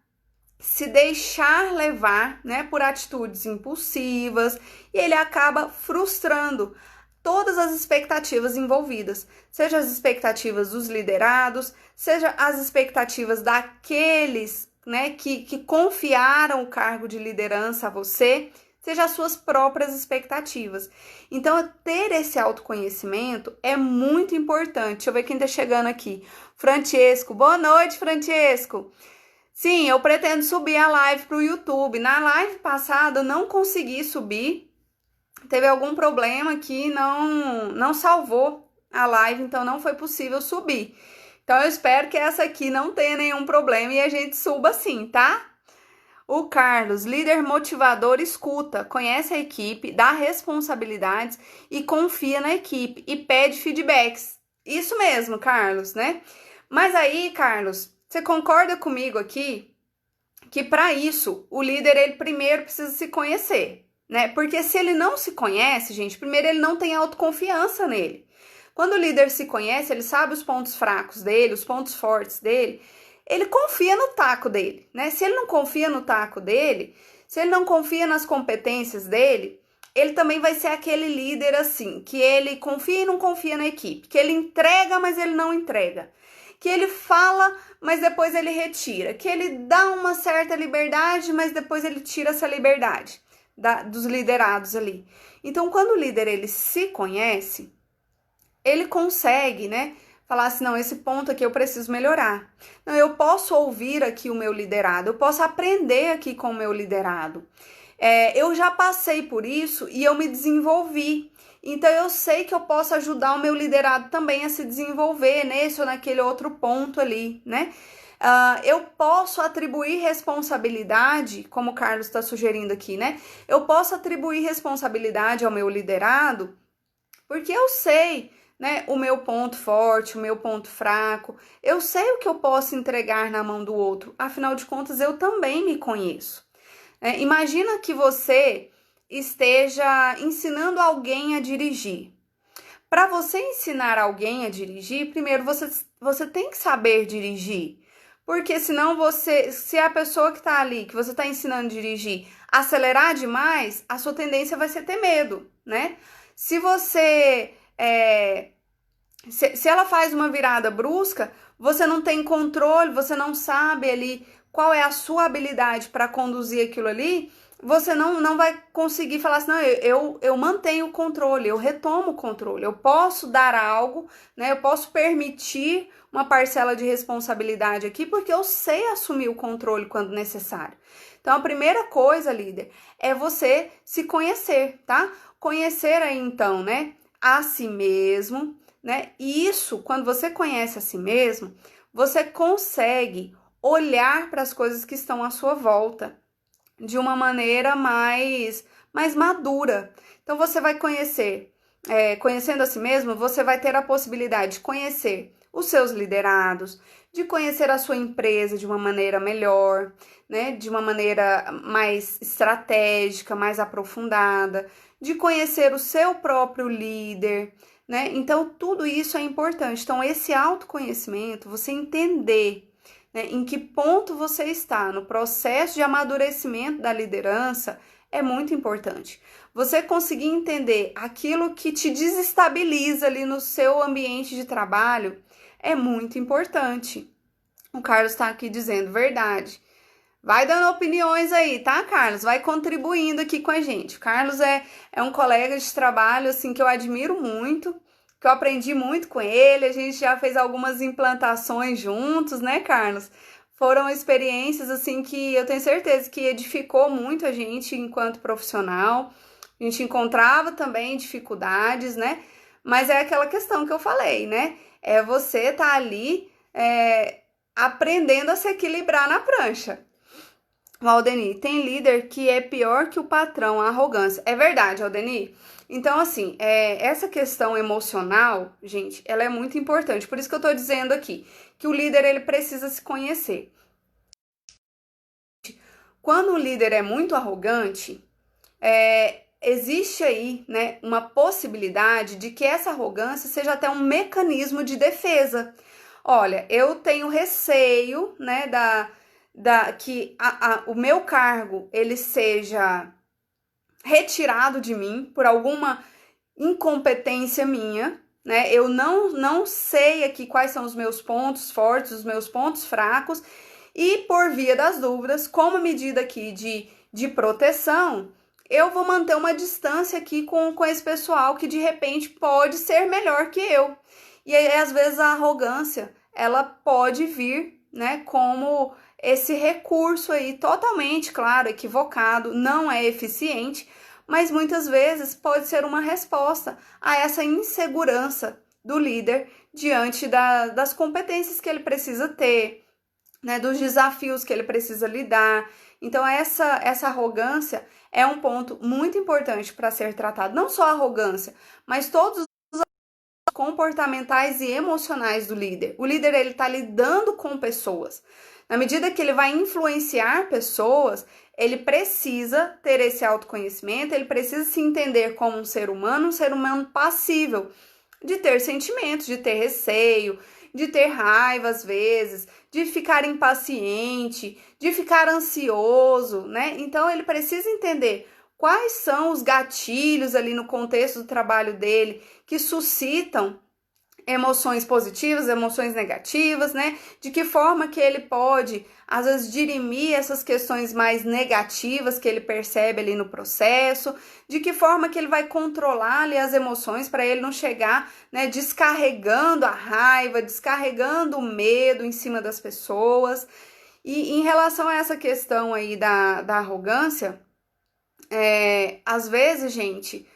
se deixar levar, né, por atitudes impulsivas e ele acaba frustrando todas as expectativas envolvidas, seja as expectativas dos liderados, seja as expectativas daqueles, né, que confiaram o cargo de liderança a você, seja as suas próprias expectativas. Então, ter esse autoconhecimento é muito importante. Deixa eu ver quem tá chegando aqui. Francesco, boa noite, Francesco. Sim, eu pretendo subir a live para o YouTube. Na live passada eu não consegui subir. Teve algum problema que não salvou a live, então não foi possível subir. Então eu espero que essa aqui não tenha nenhum problema e a gente suba sim, tá? O Carlos, líder motivador, escuta, conhece a equipe, dá responsabilidades e confia na equipe e pede feedbacks. Isso mesmo, Carlos, né? Mas aí, Carlos, você concorda comigo aqui que para isso o líder ele primeiro precisa se conhecer, né? Porque se ele não se conhece, gente, primeiro ele não tem autoconfiança nele. Quando o líder se conhece, ele sabe os pontos fracos dele, os pontos fortes dele, ele confia no taco dele, né? Se ele não confia no taco dele, se ele não confia nas competências dele, ele também vai ser aquele líder assim, que ele confia e não confia na equipe, que ele entrega, mas ele não entrega, que ele fala, mas depois ele retira, que ele dá uma certa liberdade, mas depois ele tira essa liberdade dos liderados ali. Então, quando o líder ele se conhece, ele consegue, né, falar assim, não, esse ponto aqui eu preciso melhorar. Não, eu posso ouvir aqui o meu liderado, eu posso aprender aqui com o meu liderado. Eu já passei por isso e eu me desenvolvi. Então, eu sei que eu posso ajudar o meu liderado também a se desenvolver nesse ou naquele outro ponto ali, né? Eu posso atribuir responsabilidade, como o Carlos está sugerindo aqui, né? Eu posso atribuir responsabilidade ao meu liderado porque eu sei, né, o meu ponto forte, o meu ponto fraco. Eu sei o que eu posso entregar na mão do outro. Afinal de contas, eu também me conheço. Imagina que você esteja ensinando alguém a dirigir. Para você ensinar alguém a dirigir, primeiro você tem que saber dirigir. Porque senão se a pessoa que está ali, que você está ensinando a dirigir, acelerar demais, a sua tendência vai ser ter medo, né? Se você, se ela faz uma virada brusca, você não tem controle, você não sabe ali qual é a sua habilidade para conduzir aquilo ali, você não vai conseguir falar assim, não, eu mantenho o controle, eu retomo o controle, eu posso dar algo, né? Eu posso permitir uma parcela de responsabilidade aqui, porque eu sei assumir o controle quando necessário. Então, a primeira coisa, líder, é você se conhecer, tá? Conhecer aí, então, né, a si mesmo, né? E isso, quando você conhece a si mesmo, você consegue olhar para as coisas que estão à sua volta de uma maneira mais madura. Então, você vai conhecendo a si mesmo, você vai ter a possibilidade de conhecer os seus liderados, de conhecer a sua empresa de uma maneira melhor, né? De uma maneira mais estratégica, mais aprofundada, de conhecer o seu próprio líder, né? Então, tudo isso é importante. Então, esse autoconhecimento, você entender, né, em que ponto você está no processo de amadurecimento da liderança, é muito importante. Você conseguir entender aquilo que te desestabiliza ali no seu ambiente de trabalho é muito importante. O Carlos está aqui dizendo verdade. Vai dando opiniões aí, tá, Carlos? Vai contribuindo aqui com a gente. O Carlos é um colega de trabalho, assim, que eu admiro muito, que eu aprendi muito com ele. A gente já fez algumas implantações juntos, né, Carlos? Foram experiências, assim, que eu tenho certeza que edificou muito a gente enquanto profissional. A gente encontrava também dificuldades, né? Mas é aquela questão que eu falei, né? É você tá ali aprendendo a se equilibrar na prancha. Aldenir, tem líder que é pior que o patrão, a arrogância. É verdade, Aldenir? Então, assim, essa questão emocional, gente, ela é muito importante. Por isso que eu tô dizendo aqui, que o líder, ele precisa se conhecer. Quando o líder é muito arrogante, existe aí, né, uma possibilidade de que essa arrogância seja até um mecanismo de defesa. Olha, eu tenho receio, né, que o meu cargo ele seja retirado de mim por alguma incompetência minha, né? Eu não sei aqui quais são os meus pontos fortes, os meus pontos fracos, e por via das dúvidas, como medida aqui de proteção, eu vou manter uma distância aqui com esse pessoal que de repente pode ser melhor que eu. E aí, às vezes, a arrogância, ela pode vir, né, como esse recurso aí totalmente, claro, equivocado, não é eficiente, mas muitas vezes pode ser uma resposta a essa insegurança do líder diante das competências que ele precisa ter, né, dos desafios que ele precisa lidar. Então, essa arrogância é um ponto muito importante para ser tratado. Não só a arrogância, mas todos os comportamentais e emocionais do líder. O líder, ele está lidando com pessoas. Na medida que ele vai influenciar pessoas, ele precisa ter esse autoconhecimento, ele precisa se entender como um ser humano passível de ter sentimentos, de ter receio, de ter raiva às vezes, de ficar impaciente, de ficar ansioso, né? Então, ele precisa entender quais são os gatilhos ali no contexto do trabalho dele que suscitam emoções positivas, emoções negativas, né? De que forma que ele pode, às vezes, dirimir essas questões mais negativas que ele percebe ali no processo, de que forma que ele vai controlar ali as emoções para ele não chegar, né, descarregando a raiva, descarregando o medo em cima das pessoas. E em relação a essa questão aí da arrogância, às vezes, gente,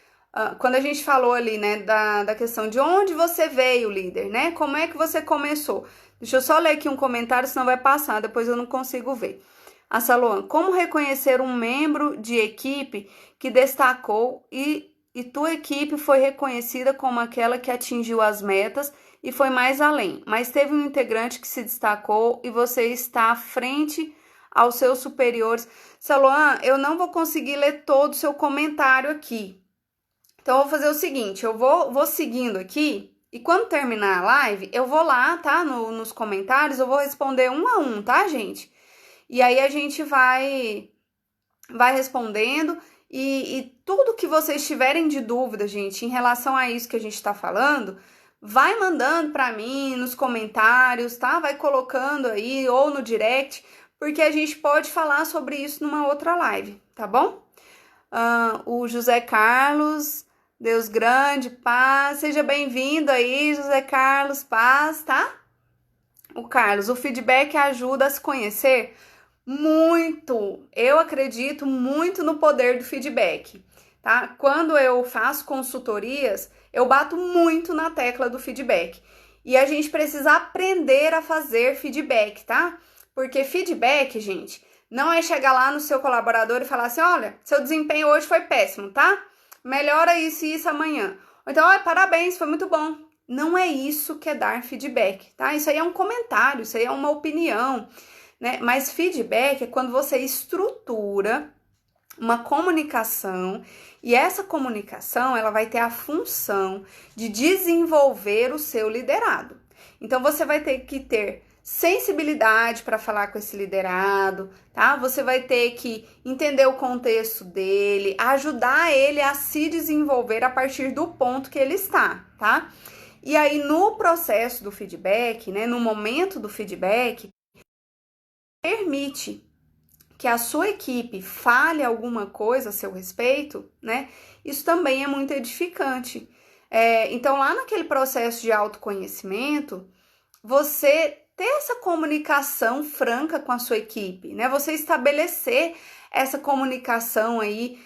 quando a gente falou ali, né, da questão de onde você veio, líder, né? Como é que você começou? Deixa eu só ler aqui um comentário, senão vai passar, depois eu não consigo ver. A Saloan, como reconhecer um membro de equipe que destacou e tua equipe foi reconhecida como aquela que atingiu as metas e foi mais além, mas teve um integrante que se destacou e você está à frente aos seus superiores. Saloan, eu não vou conseguir ler todo o seu comentário aqui. Então, eu vou fazer o seguinte, eu vou seguindo aqui e quando terminar a live, eu vou lá, tá? Nos comentários, eu vou responder um a um, tá, gente? E aí a gente vai respondendo e tudo que vocês tiverem de dúvida, gente, em relação a isso que a gente tá falando, vai mandando para mim nos comentários, tá? Vai colocando aí ou no direct, porque a gente pode falar sobre isso numa outra live, tá bom? O José Carlos, Deus grande, paz, seja bem-vindo aí, José Carlos, paz, tá? O Carlos, o feedback ajuda a se conhecer muito, eu acredito muito no poder do feedback, tá? Quando eu faço consultorias, eu bato muito na tecla do feedback. E a gente precisa aprender a fazer feedback, tá? Porque feedback, gente, não é chegar lá no seu colaborador e falar assim, olha, seu desempenho hoje foi péssimo, tá? Melhora isso e isso amanhã. Ou então, parabéns, foi muito bom. Não é isso que é dar feedback, tá? Isso aí é um comentário, isso aí é uma opinião, né? Mas feedback é quando você estrutura uma comunicação e essa comunicação ela vai ter a função de desenvolver o seu liderado. Então você vai ter que ter sensibilidade para falar com esse liderado, tá? Você vai ter que entender o contexto dele, ajudar ele a se desenvolver a partir do ponto que ele está, tá? E aí no processo do feedback, né, no momento do feedback, permite que a sua equipe fale alguma coisa a seu respeito, né? Isso também é muito edificante. Então, lá naquele processo de autoconhecimento, você ter essa comunicação franca com a sua equipe, né? Você estabelecer essa comunicação aí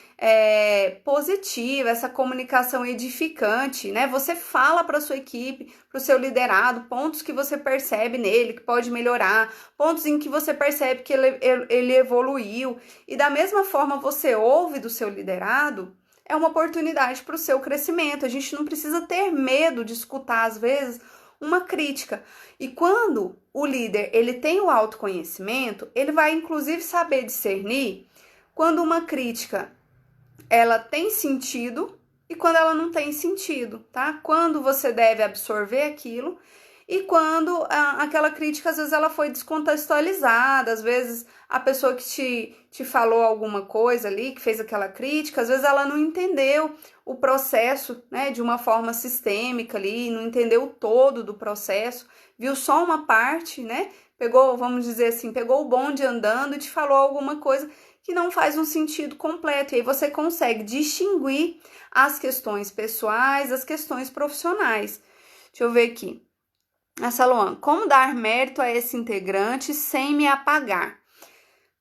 positiva, essa comunicação edificante, né? Você fala para a sua equipe, para o seu liderado, pontos que você percebe nele, que pode melhorar, pontos em que você percebe que ele evoluiu, e da mesma forma você ouve do seu liderado, é uma oportunidade para o seu crescimento. A gente não precisa ter medo de escutar, às vezes, uma crítica. E quando o líder ele tem o autoconhecimento, ele vai inclusive saber discernir quando uma crítica ela tem sentido e quando ela não tem sentido, tá? Quando você deve absorver aquilo e quando aquela crítica, às vezes, ela foi descontextualizada, às vezes a pessoa que te falou alguma coisa ali, que fez aquela crítica, às vezes ela não entendeu o processo, né, de uma forma sistêmica ali, não entendeu o todo do processo, viu só uma parte, né? Pegou, vamos dizer assim, pegou o bonde andando e te falou alguma coisa que não faz um sentido completo. E aí você consegue distinguir as questões pessoais, as questões profissionais. Deixa eu ver aqui. A Saloan, como dar mérito a esse integrante sem me apagar?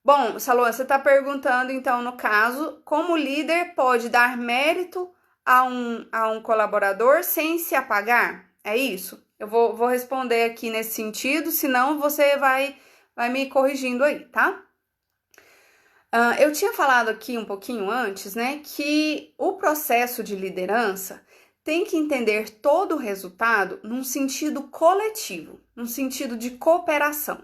Bom, Saloan, você está perguntando, então, no caso, como o líder pode dar mérito a um colaborador sem se apagar? É isso? Eu vou responder aqui nesse sentido, senão você vai me corrigindo aí, tá? Eu tinha falado aqui um pouquinho antes, né, que o processo de liderança tem que entender todo o resultado num sentido coletivo, num sentido de cooperação.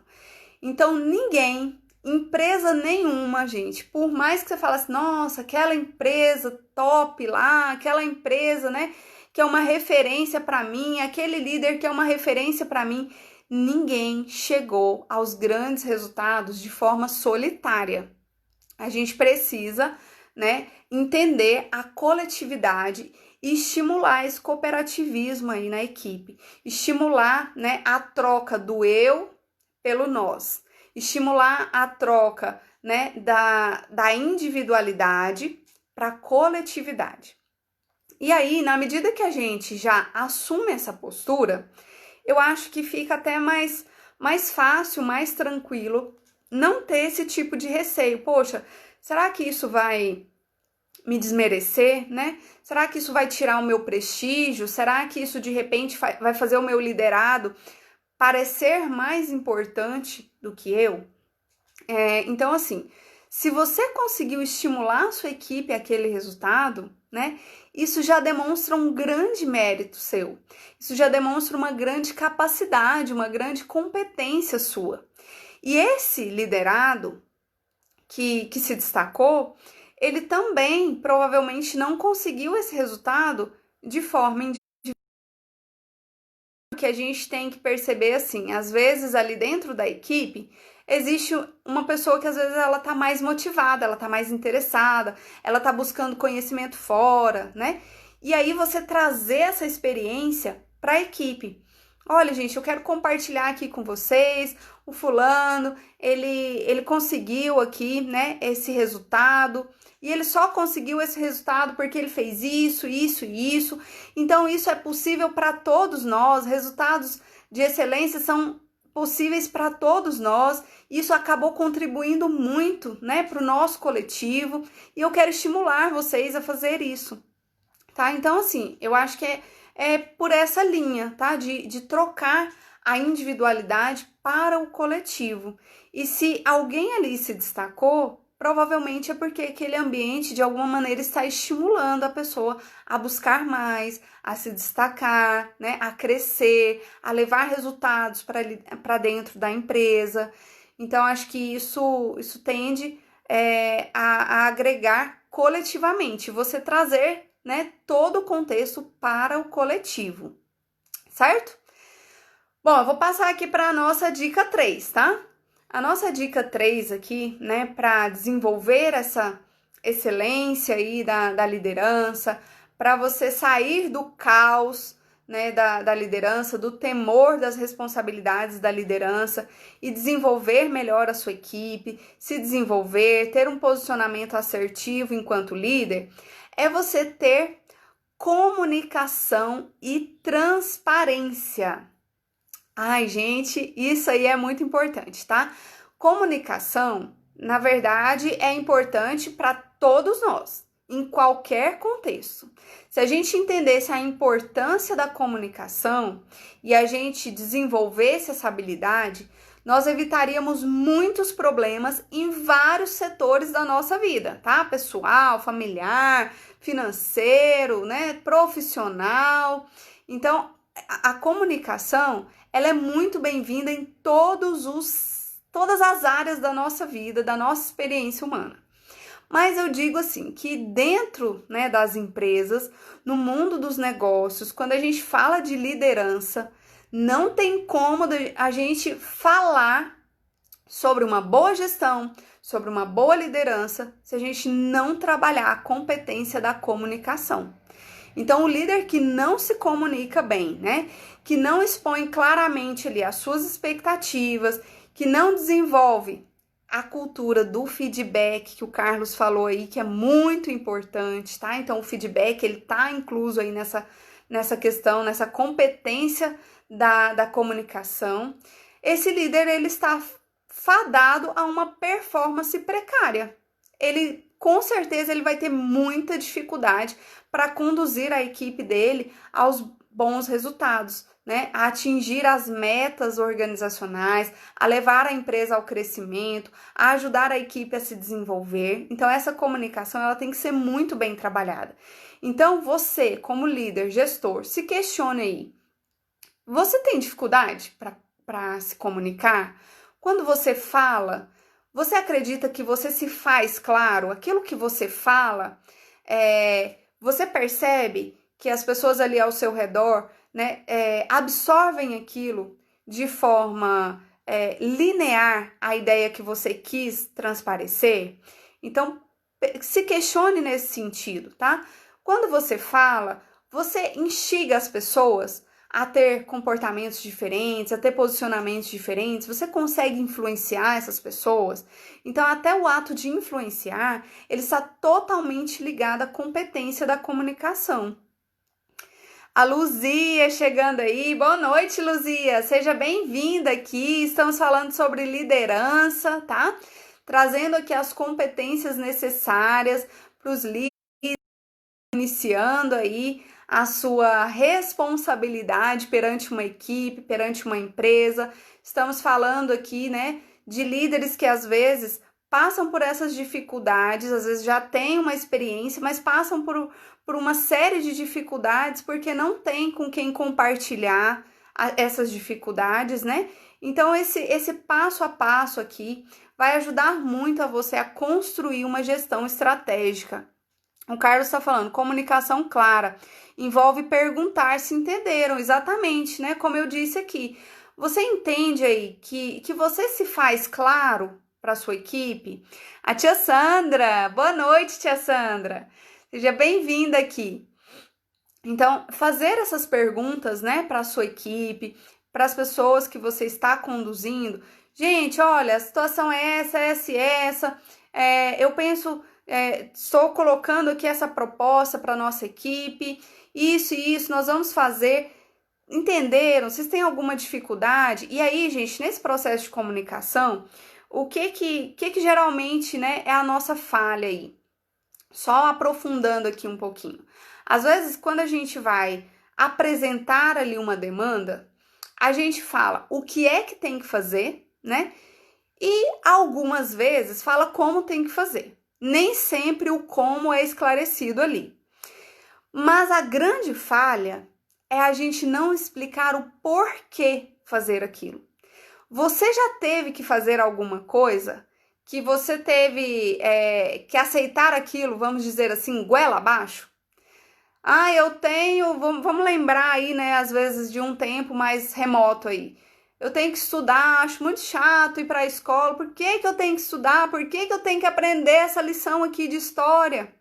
Então, ninguém, empresa nenhuma, gente, por mais que você fale assim, nossa, aquela empresa top lá, aquela empresa, né, que é uma referência para mim, aquele líder que é uma referência para mim, ninguém chegou aos grandes resultados de forma solitária. A gente precisa, né, entender a coletividade e estimular esse cooperativismo aí na equipe, estimular, né, a troca do eu pelo nós, estimular a troca, né, da individualidade para a coletividade. E aí, na medida que a gente já assume essa postura, eu acho que fica até mais fácil, mais tranquilo não ter esse tipo de receio. Poxa, será que isso vai me desmerecer, né? Será que isso vai tirar o meu prestígio? Será que isso de repente vai fazer o meu liderado parecer mais importante do que eu? Então, assim, se você conseguiu estimular a sua equipe àquele resultado, né? Isso já demonstra um grande mérito seu. Isso já demonstra uma grande capacidade, uma grande competência sua. E esse liderado que se destacou, ele também provavelmente não conseguiu esse resultado de forma individual. Que a gente tem que perceber assim, às vezes ali dentro da equipe existe uma pessoa que às vezes ela tá mais motivada, ela tá mais interessada, ela tá buscando conhecimento fora, né? E aí você trazer essa experiência para a equipe. Olha, gente, eu quero compartilhar aqui com vocês, o fulano, ele conseguiu aqui, né, esse resultado, e ele só conseguiu esse resultado porque ele fez isso, isso e isso. Então, isso é possível para todos nós, resultados de excelência são possíveis para todos nós. Isso acabou contribuindo muito, né, para o nosso coletivo, e eu quero estimular vocês a fazer isso, tá? Então, assim, eu acho que é por essa linha, tá? De trocar a individualidade para o coletivo. E se alguém ali se destacou, provavelmente é porque aquele ambiente, de alguma maneira, está estimulando a pessoa a buscar mais, a se destacar, né? A crescer, a levar resultados para dentro da empresa. Então, acho que isso tende a agregar coletivamente, você trazer, né, todo o contexto para o coletivo, certo? Bom, eu vou passar aqui para a nossa dica 3, tá? A nossa dica 3 aqui, né, para desenvolver essa excelência aí da liderança, para você sair do caos, né, da liderança, do temor das responsabilidades da liderança e desenvolver melhor a sua equipe, se desenvolver, ter um posicionamento assertivo enquanto líder, é você ter comunicação e transparência. Ai, gente, isso aí é muito importante, tá? Comunicação, na verdade, é importante para todos nós, em qualquer contexto. Se a gente entendesse a importância da comunicação e a gente desenvolvesse essa habilidade, nós evitaríamos muitos problemas em vários setores da nossa vida, tá? Pessoal, familiar, financeiro, né? Profissional. Então, a comunicação, ela é muito bem-vinda em todas as áreas da nossa vida, da nossa experiência humana. Mas eu digo assim, que dentro, né, das empresas, no mundo dos negócios, quando a gente fala de liderança, não tem como a gente falar sobre uma boa gestão, sobre uma boa liderança, se a gente não trabalhar a competência da comunicação. Então, o líder que não se comunica bem, né? Que não expõe claramente ali as suas expectativas, que não desenvolve a cultura do feedback que o Carlos falou aí, que é muito importante, tá? Então, o feedback, ele tá incluso aí nessa questão, nessa competência da comunicação. Esse líder, ele está fadado a uma performance precária. Ele, com certeza, ele vai ter muita dificuldade para conduzir a equipe dele aos bons resultados, né? A atingir as metas organizacionais, a levar a empresa ao crescimento, a ajudar a equipe a se desenvolver. Então, essa comunicação, ela tem que ser muito bem trabalhada. Então, você, como líder, gestor, se questione aí. Você tem dificuldade para se comunicar? Quando você fala, você acredita que você se faz claro? Aquilo que você fala, você percebe que as pessoas ali ao seu redor, né, absorvem aquilo de forma linear, a ideia que você quis transparecer? Então, se questione nesse sentido, tá? Quando você fala, você instiga as pessoas a ter comportamentos diferentes, a ter posicionamentos diferentes, você consegue influenciar essas pessoas. Então, até o ato de influenciar, ele está totalmente ligado à competência da comunicação. A Luzia chegando aí. Boa noite, Luzia. Seja bem-vinda aqui. Estamos falando sobre liderança, tá? Trazendo aqui as competências necessárias para os líderes, iniciando aí a sua responsabilidade perante uma equipe, perante uma empresa. Estamos falando aqui, né, de líderes que às vezes passam por essas dificuldades, às vezes já têm uma experiência, mas passam por uma série de dificuldades porque não tem com quem compartilhar essas dificuldades, né? Então, esse passo a passo aqui vai ajudar muito a você a construir uma gestão estratégica. O Carlos está falando, comunicação clara, envolve perguntar se entenderam, exatamente, né? Como eu disse aqui. Você entende aí que você se faz claro para sua equipe? A tia Sandra, boa noite, tia Sandra. Seja bem-vinda aqui. Então, fazer essas perguntas, né, para a sua equipe, para as pessoas que você está conduzindo. Gente, olha, a situação é essa. Eu penso, estou colocando aqui essa proposta para a nossa equipe, isso e isso, nós vamos fazer. Entenderam? Vocês têm alguma dificuldade? E aí, gente, nesse processo de comunicação, o que geralmente, né, é a nossa falha aí? Só aprofundando aqui um pouquinho. Às vezes, quando a gente vai apresentar ali uma demanda, a gente fala o que é que tem que fazer, né? E algumas vezes fala como tem que fazer. Nem sempre o como é esclarecido ali. Mas a grande falha é a gente não explicar o porquê fazer aquilo. Você já teve que fazer alguma coisa que você teve que aceitar aquilo, vamos dizer assim, goela abaixo? Eu tenho, vamos lembrar aí, né, às vezes de um tempo mais remoto aí. Eu tenho que estudar, acho muito chato ir para a escola. Por que eu tenho que estudar? Por que eu tenho que aprender essa lição aqui de história?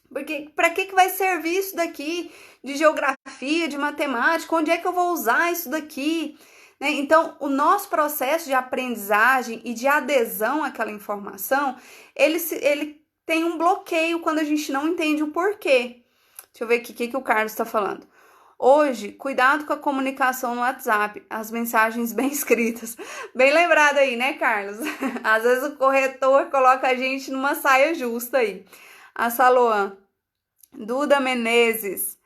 Porque para que vai servir isso daqui de geografia, de matemática? Onde é que eu vou usar isso daqui? Né? Então, o nosso processo de aprendizagem e de adesão àquela informação, ele tem um bloqueio quando a gente não entende o porquê. Deixa eu ver aqui o que o Carlos está falando. Hoje, cuidado com a comunicação no WhatsApp, as mensagens bem escritas. Bem lembrado aí, né, Carlos? Às vezes o corretor coloca a gente numa saia justa aí. A Saloan, Duda Menezes,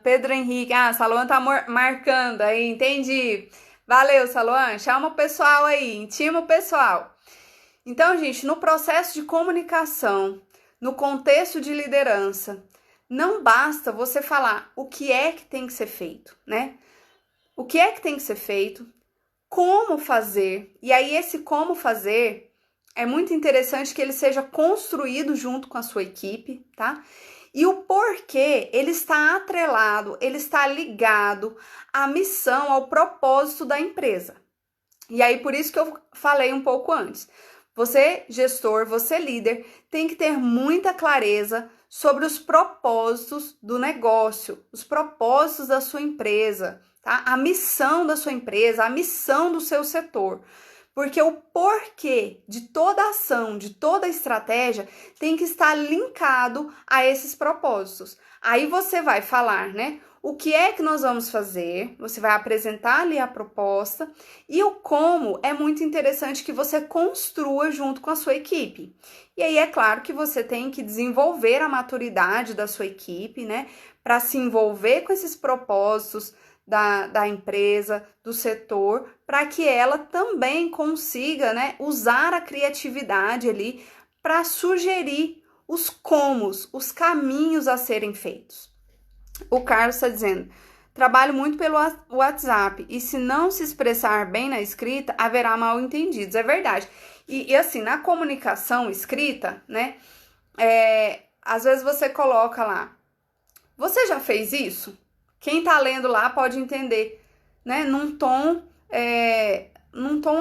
Pedro Henrique. Saloan tá marcando aí, entendi. Valeu, Saloan. Chama o pessoal aí, intima o pessoal. Então, gente, no processo de comunicação, no contexto de liderança, não basta você falar o que é que tem que ser feito, né? O que é que tem que ser feito, como fazer, e aí esse como fazer é muito interessante que ele seja construído junto com a sua equipe, tá? E o porquê, ele está atrelado, ele está ligado à missão, ao propósito da empresa. E aí, por isso que eu falei um pouco antes. Você, gestor, você, líder, tem que ter muita clareza sobre os propósitos do negócio, os propósitos da sua empresa, tá? A missão da sua empresa, a missão do seu setor. Porque o porquê de toda ação, de toda estratégia, tem que estar linkado a esses propósitos. Aí você vai falar, né? O que é que nós vamos fazer? Você vai apresentar ali a proposta e o como é muito interessante que você construa junto com a sua equipe. E aí é claro que você tem que desenvolver a maturidade da sua equipe, né? Para se envolver com esses propósitos da empresa, do setor, para que ela também consiga, né, usar a criatividade ali para sugerir os comos, os caminhos a serem feitos. O Carlos está dizendo, trabalho muito pelo WhatsApp e se não se expressar bem na escrita, haverá mal entendidos. É verdade. E assim, na comunicação escrita, né, às vezes você coloca lá, você já fez isso? Quem tá lendo lá pode entender, né, num tom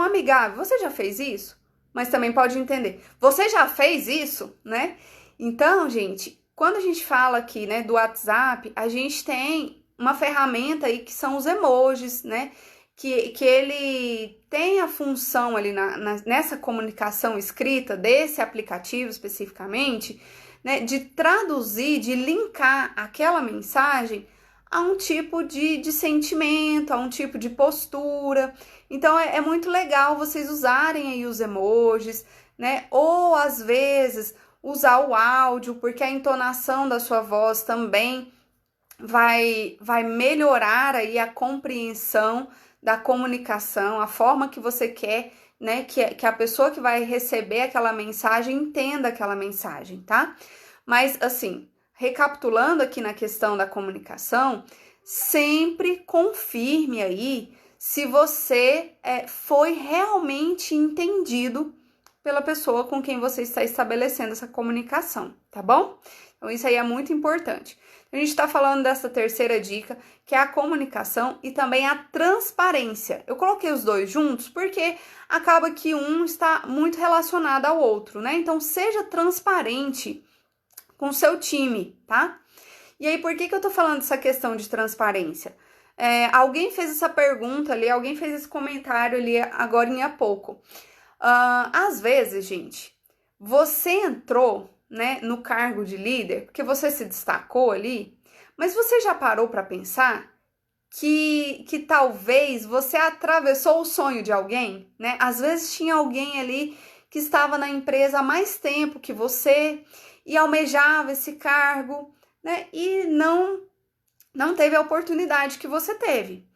amigável. Você já fez isso? mas também pode entender. Você já fez isso, né? Então, gente, quando a gente fala aqui, né, do WhatsApp, a gente tem uma ferramenta aí que são os emojis, né? Que ele tem a função ali nessa comunicação escrita desse aplicativo especificamente, né, de traduzir, de linkar aquela mensagem a um tipo de sentimento, a um tipo de postura. Então é muito legal vocês usarem aí os emojis, né? Ou às vezes usar o áudio, porque a entonação da sua voz também vai melhorar aí a compreensão da comunicação, a forma que você quer, né, que a pessoa que vai receber aquela mensagem entenda aquela mensagem, tá? Mas, assim, recapitulando aqui na questão da comunicação, sempre confirme aí se você foi realmente entendido pela pessoa com quem você está estabelecendo essa comunicação, tá bom? Então, isso aí é muito importante. A gente está falando dessa terceira dica, que é a comunicação e também a transparência. Eu coloquei os dois juntos porque acaba que um está muito relacionado ao outro, né? Então, seja transparente com o seu time, tá? E aí, por que eu tô falando dessa questão de transparência? Alguém fez essa pergunta ali, alguém fez esse comentário ali agora há pouco. Às vezes, gente, você entrou, né, no cargo de líder, porque você se destacou ali, mas você já parou para pensar que talvez você atravessou o sonho de alguém, né? Às vezes tinha alguém ali que estava na empresa há mais tempo que você e almejava esse cargo, né? E não teve a oportunidade que você teve.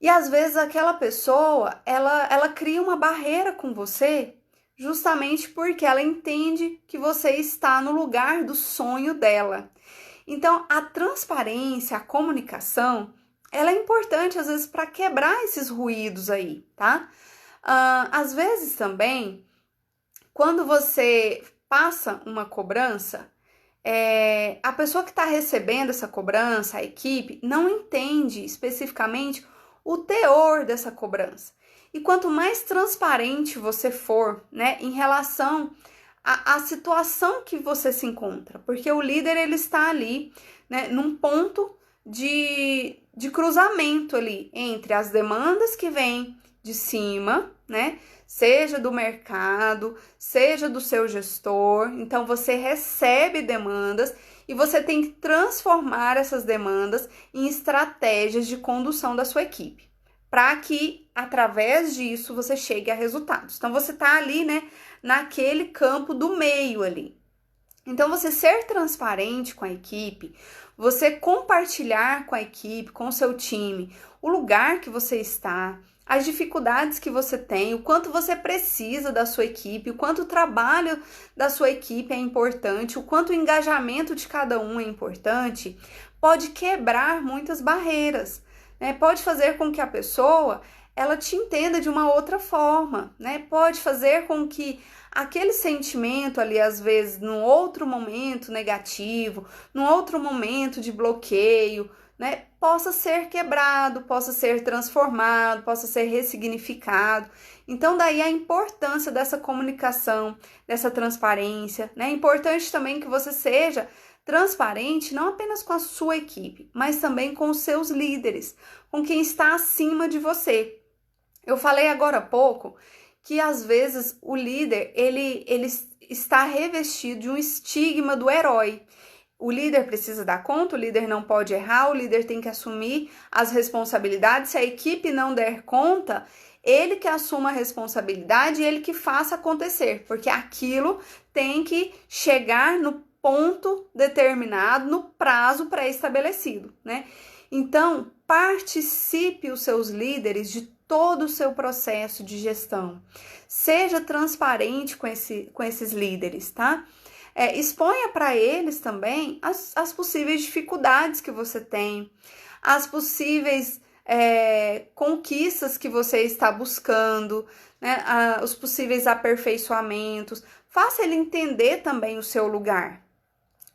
E às vezes aquela pessoa, ela cria uma barreira com você justamente porque ela entende que você está no lugar do sonho dela. Então, a transparência, a comunicação, ela é importante às vezes para quebrar esses ruídos aí, tá? Às vezes também, quando você passa uma cobrança, a pessoa que está recebendo essa cobrança, a equipe, não entende especificamente o teor dessa cobrança. E quanto mais transparente você for, né, em relação à situação que você se encontra, porque o líder ele está ali, né, num ponto de cruzamento ali entre as demandas que vêm de cima, né, seja do mercado, seja do seu gestor. Então você recebe demandas e você tem que transformar essas demandas em estratégias de condução da sua equipe, para que através disso você chegue a resultados. Então você está ali, né, naquele campo do meio ali. Então você ser transparente com a equipe, você compartilhar com a equipe, com o seu time, o lugar que você está, as dificuldades que você tem, o quanto você precisa da sua equipe, o quanto o trabalho da sua equipe é importante, o quanto o engajamento de cada um é importante, pode quebrar muitas barreiras, né? Pode fazer com que a pessoa ela te entenda de uma outra forma, né? Pode fazer com que aquele sentimento ali, às vezes, num outro momento negativo, num outro momento de bloqueio, né, possa ser quebrado, possa ser transformado, possa ser ressignificado. Então, daí a importância dessa comunicação, dessa transparência, né? É importante também que você seja transparente não apenas com a sua equipe, mas também com os seus líderes, com quem está acima de você. Eu falei agora há pouco que às vezes o líder ele está revestido de um estigma do herói. O líder precisa dar conta, o líder não pode errar, o líder tem que assumir as responsabilidades. Se a equipe não der conta, ele que assuma a responsabilidade e ele que faça acontecer, porque aquilo tem que chegar no ponto determinado, no prazo pré-estabelecido, né? Então, participe os seus líderes de todo o seu processo de gestão. Seja transparente com esses líderes, tá? Exponha para eles também as possíveis dificuldades que você tem, as possíveis conquistas que você está buscando, né? Os possíveis aperfeiçoamentos. Faça ele entender também o seu lugar.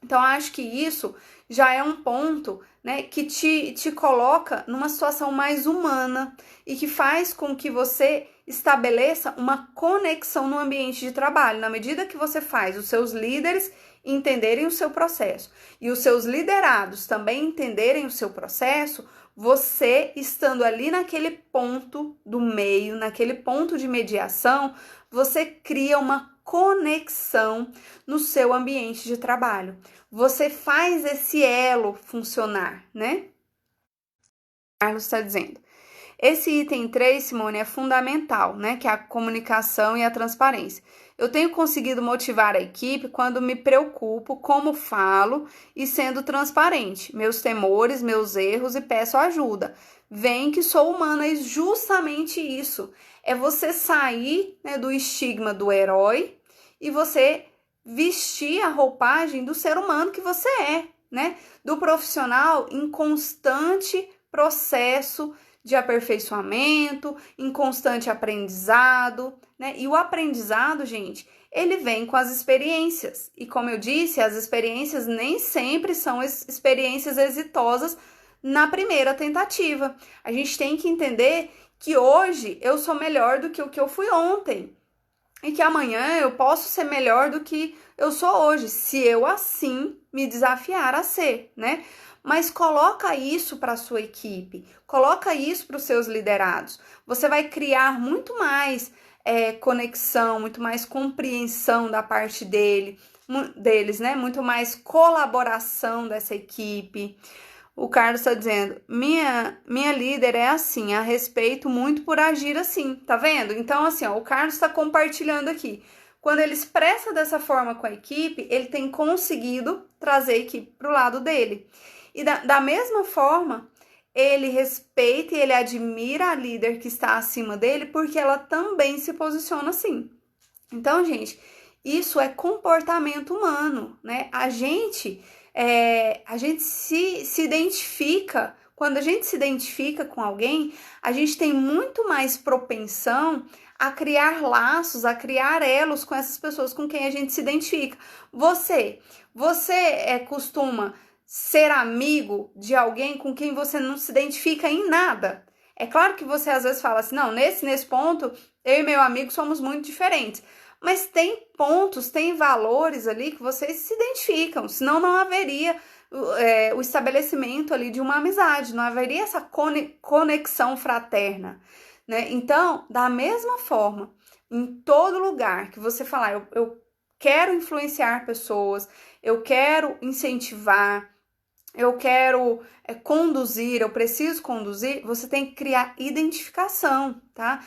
Então, acho que isso já é um ponto, né, que te coloca numa situação mais humana e que faz com que você estabeleça uma conexão no ambiente de trabalho. Na medida que você faz os seus líderes entenderem o seu processo e os seus liderados também entenderem o seu processo, você estando ali naquele ponto do meio, naquele ponto de mediação, você cria uma conexão no seu ambiente de trabalho. Você faz esse elo funcionar, né? Carlos está dizendo. Esse item 3, Simone, é fundamental, né? Que é a comunicação e a transparência. Eu tenho conseguido motivar a equipe quando me preocupo como falo e sendo transparente. Meus temores, meus erros e peço ajuda. Vem que sou humana e justamente isso. É você sair, né, do estigma do herói e você vestir a roupagem do ser humano que você é, né? Do profissional em constante processo de aperfeiçoamento, em constante aprendizado, né? E o aprendizado, gente, ele vem com as experiências. E como eu disse, as experiências nem sempre são experiências exitosas na primeira tentativa. A gente tem que entender que hoje eu sou melhor do que o que eu fui ontem. E que amanhã eu posso ser melhor do que eu sou hoje, se eu assim me desafiar a ser, né? Mas coloca isso para a sua equipe, coloca isso para os seus liderados. Você vai criar muito mais conexão, muito mais compreensão da parte deles, né? Muito mais colaboração dessa equipe. O Carlos está dizendo, minha líder é assim, a respeito muito por agir assim, tá vendo? Então, assim, ó, o Carlos está compartilhando aqui. Quando ele expressa dessa forma com a equipe, ele tem conseguido trazer a equipe para o lado dele. E da mesma forma, ele respeita e ele admira a líder que está acima dele, porque ela também se posiciona assim. Então, gente, isso é comportamento humano, né? A gente se identifica, quando a gente se identifica com alguém, a gente tem muito mais propensão a criar laços, a criar elos com essas pessoas com quem a gente se identifica. Você costuma ser amigo de alguém com quem você não se identifica em nada? É claro que você às vezes fala assim, não, nesse ponto, eu e meu amigo somos muito diferentes. Mas tem pontos, tem valores ali que vocês se identificam, senão não haveria o estabelecimento ali de uma amizade, não haveria essa conexão fraterna, né? Então, da mesma forma, em todo lugar que você falar, eu quero influenciar pessoas, eu quero incentivar, eu quero conduzir, eu preciso conduzir, você tem que criar identificação, tá?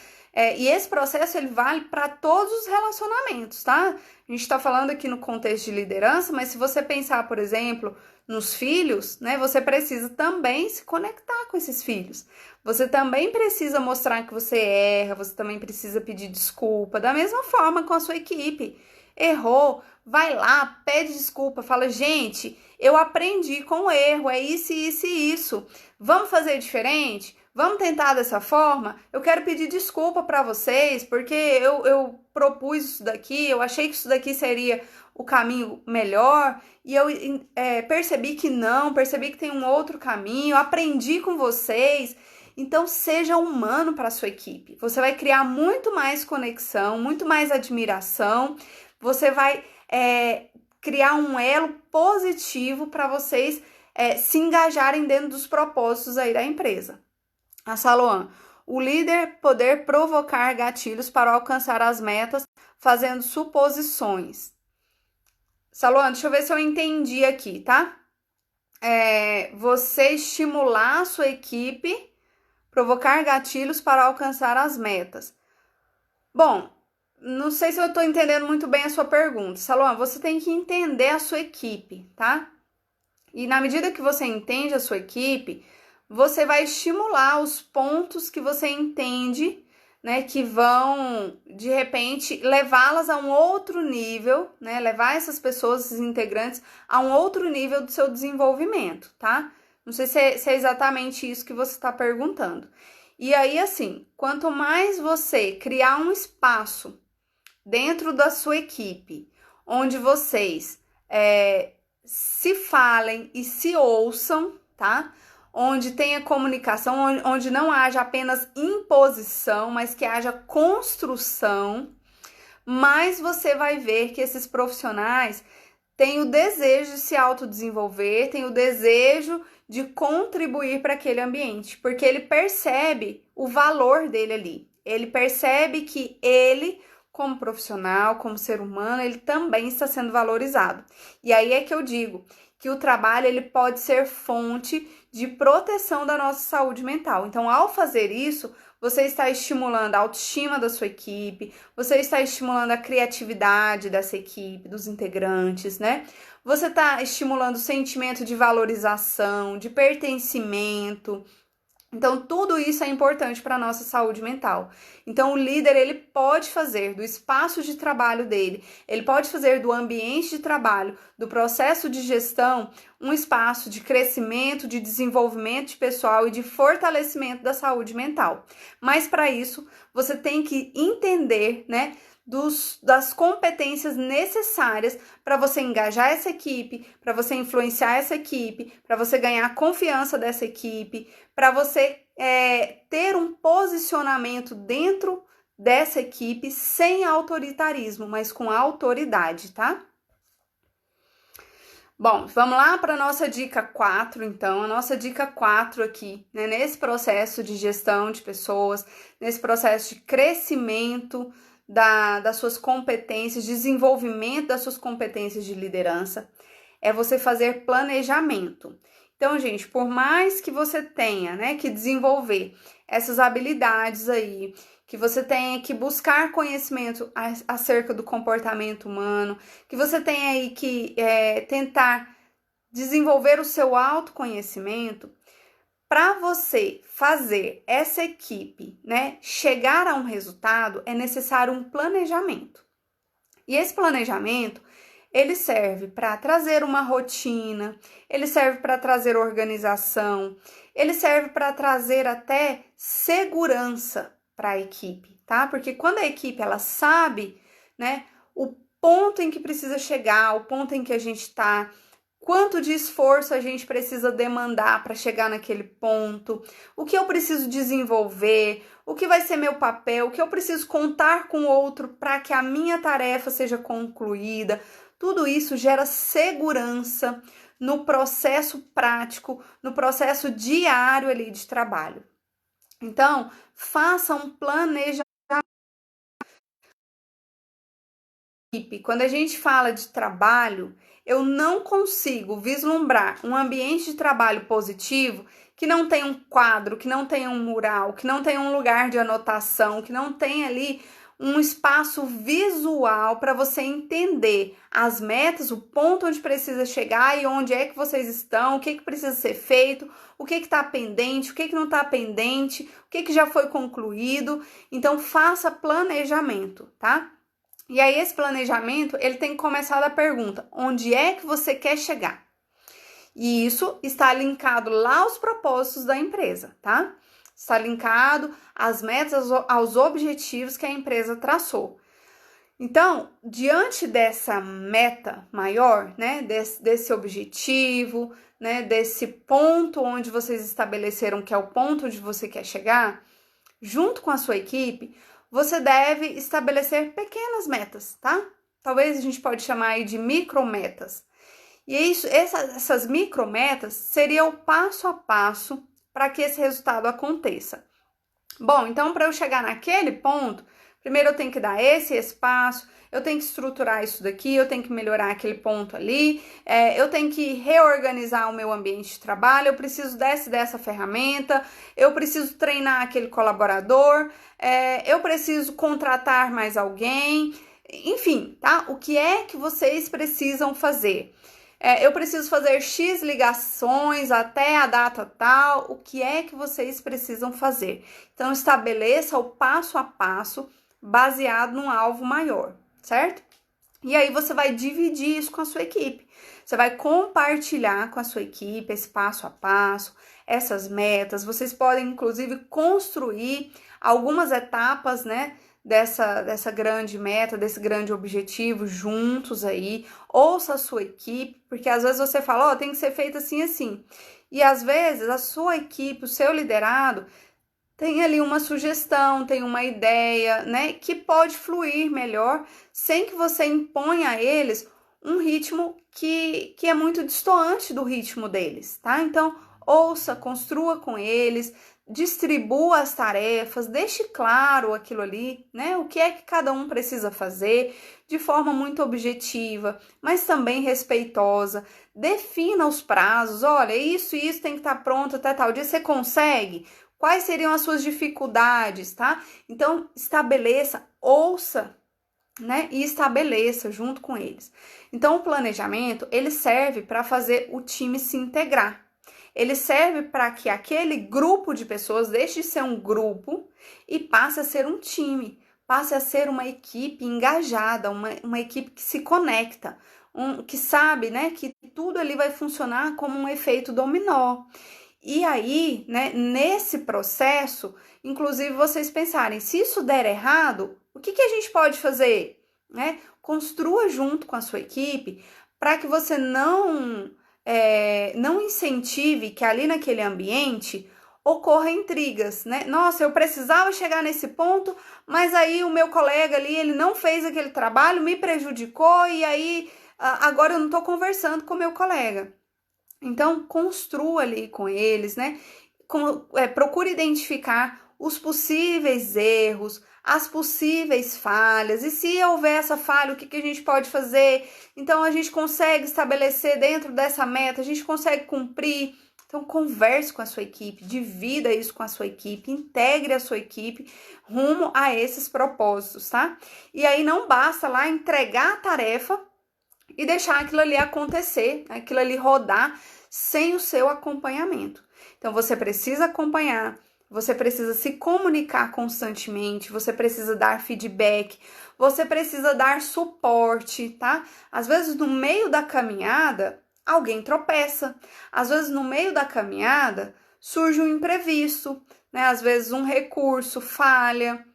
E esse processo, ele vale para todos os relacionamentos, tá? A gente está falando aqui no contexto de liderança, mas se você pensar, por exemplo, nos filhos, né? Você precisa também se conectar com esses filhos. Você também precisa mostrar que você erra, você também precisa pedir desculpa, da mesma forma com a sua equipe. Errou, vai lá, pede desculpa, fala, gente, eu aprendi com o erro, é isso, isso e isso. Vamos fazer diferente? Vamos tentar dessa forma? Eu quero pedir desculpa para vocês, porque eu propus isso daqui, eu achei que isso daqui seria o caminho melhor, e eu percebi que não, percebi que tem um outro caminho, aprendi com vocês. Então, seja humano para a sua equipe. Você vai criar muito mais conexão, muito mais admiração, você vai criar um elo positivo para vocês se engajarem dentro dos propósitos aí da empresa. A Saloan, o líder poder provocar gatilhos para alcançar as metas fazendo suposições. Saloan, deixa eu ver se eu entendi aqui, tá? Você estimular a sua equipe, provocar gatilhos para alcançar as metas. Bom, não sei se eu estou entendendo muito bem a sua pergunta. Saloan, você tem que entender a sua equipe, tá? E na medida que você entende a sua equipe, você vai estimular os pontos que você entende, né, que vão, de repente, levá-las a um outro nível, né, levar essas pessoas, esses integrantes, a um outro nível do seu desenvolvimento, tá? Não sei se é exatamente isso que você está perguntando. E aí, assim, quanto mais você criar um espaço dentro da sua equipe, onde vocês se falem e se ouçam, tá? Onde tenha comunicação, onde não haja apenas imposição, mas que haja construção, mais você vai ver que esses profissionais têm o desejo de se autodesenvolver, têm o desejo de contribuir para aquele ambiente, porque ele percebe o valor dele ali. Ele percebe que ele, como profissional, como ser humano, ele também está sendo valorizado. E aí é que eu digo que o trabalho ele pode ser fonte de proteção da nossa saúde mental. Então, ao fazer isso, você está estimulando a autoestima da sua equipe, você está estimulando a criatividade dessa equipe, dos integrantes, né? Você está estimulando o sentimento de valorização, de pertencimento. Então, tudo isso é importante para a nossa saúde mental. Então, o líder, ele pode fazer do espaço de trabalho dele, ele pode fazer do ambiente de trabalho, do processo de gestão, um espaço de crescimento, de desenvolvimento pessoal e de fortalecimento da saúde mental. Mas, para isso, você tem que entender, né, das competências necessárias para você engajar essa equipe, para você influenciar essa equipe, para você ganhar a confiança dessa equipe, para você ter um posicionamento dentro dessa equipe sem autoritarismo, mas com autoridade, tá? Bom, vamos lá para a nossa dica 4, então. A nossa dica 4 aqui, né, nesse processo de gestão de pessoas, nesse processo de crescimento das suas competências, desenvolvimento das suas competências de liderança, é você fazer planejamento. Então, gente, por mais que você tenha, né, que desenvolver essas habilidades aí, que você tenha que buscar conhecimento acerca do comportamento humano, que você tenha aí que tentar desenvolver o seu autoconhecimento, para você fazer essa equipe, né, chegar a um resultado, é necessário um planejamento. E esse planejamento, ele serve para trazer uma rotina, ele serve para trazer organização, ele serve para trazer até segurança para a equipe, tá? Porque quando a equipe ela sabe, né, o ponto em que precisa chegar, o ponto em que a gente está, quanto de esforço a gente precisa demandar para chegar naquele ponto, o que eu preciso desenvolver, o que vai ser meu papel, o que eu preciso contar com o outro para que a minha tarefa seja concluída. Tudo isso gera segurança no processo prático, no processo diário ali de trabalho. Então, faça um planejamento. Quando a gente fala de trabalho, eu não consigo vislumbrar um ambiente de trabalho positivo que não tenha um quadro, que não tenha um mural, que não tenha um lugar de anotação, que não tenha ali um espaço visual para você entender as metas, o ponto onde precisa chegar e onde é que vocês estão, o que precisa ser feito, o que está pendente, o que não está pendente, o que já foi concluído. Então, faça planejamento, tá? E aí, esse planejamento, ele tem que começar da pergunta, onde é que você quer chegar? E isso está linkado lá aos propósitos da empresa, tá? Está linkado às metas, aos objetivos que a empresa traçou. Então, diante dessa meta maior, né, desse objetivo, né, desse ponto onde vocês estabeleceram que é o ponto onde você quer chegar, junto com a sua equipe, você deve estabelecer pequenas metas, tá? Talvez a gente pode chamar aí de micrometas. E essas micrometas seriam o passo a passo para que esse resultado aconteça. Bom, então para eu chegar naquele ponto, primeiro eu tenho que dar esse espaço, eu tenho que estruturar isso daqui, eu tenho que melhorar aquele ponto ali, eu tenho que reorganizar o meu ambiente de trabalho, eu preciso dessa ferramenta, eu preciso treinar aquele colaborador, eu preciso contratar mais alguém, enfim, tá? O que é que vocês precisam fazer? Eu preciso fazer X ligações até a data tal, o que é que vocês precisam fazer? Então, estabeleça o passo a passo baseado num alvo maior, certo? E aí você vai dividir isso com a sua equipe. Você vai compartilhar com a sua equipe esse passo a passo, essas metas. Vocês podem, inclusive, construir algumas etapas, né, dessa grande meta, desse grande objetivo juntos aí. Ouça a sua equipe, porque às vezes você fala, tem que ser feito assim, assim. E às vezes a sua equipe, o seu liderado, tem ali uma sugestão, tem uma ideia, né, que pode fluir melhor sem que você imponha a eles um ritmo que é muito distoante do ritmo deles, tá? Então, ouça, construa com eles, distribua as tarefas, deixe claro aquilo ali, né? O que é que cada um precisa fazer de forma muito objetiva, mas também respeitosa. Defina os prazos, olha, isso e isso tem que estar pronto até tal dia, você consegue? Quais seriam as suas dificuldades, tá? Então, estabeleça, ouça, né? E estabeleça junto com eles. Então, o planejamento, ele serve para fazer o time se integrar. Ele serve para que aquele grupo de pessoas deixe de ser um grupo e passe a ser um time, passe a ser uma equipe engajada, uma equipe que se conecta, que sabe, né, que tudo ali vai funcionar como um efeito dominó. E aí, né, nesse processo, inclusive vocês pensarem, se isso der errado, o que a gente pode fazer? Né? Construa junto com a sua equipe para que você não incentive que ali naquele ambiente ocorra intrigas, né? Nossa, eu precisava chegar nesse ponto, mas aí o meu colega ali, ele não fez aquele trabalho, me prejudicou e aí agora eu não estou conversando com o meu colega. Então, construa ali com eles, né? Procure identificar os possíveis erros, as possíveis falhas. E se houver essa falha, o que a gente pode fazer? Então, a gente consegue estabelecer dentro dessa meta, a gente consegue cumprir. Então, converse com a sua equipe, divida isso com a sua equipe, integre a sua equipe rumo a esses propósitos, tá? E aí, não basta lá entregar a tarefa e deixar aquilo ali acontecer, aquilo ali rodar sem o seu acompanhamento. Então, você precisa acompanhar, você precisa se comunicar constantemente, você precisa dar feedback, você precisa dar suporte, tá? Às vezes, no meio da caminhada, alguém tropeça. Às vezes, no meio da caminhada, surge um imprevisto, né? Às vezes, um recurso falha,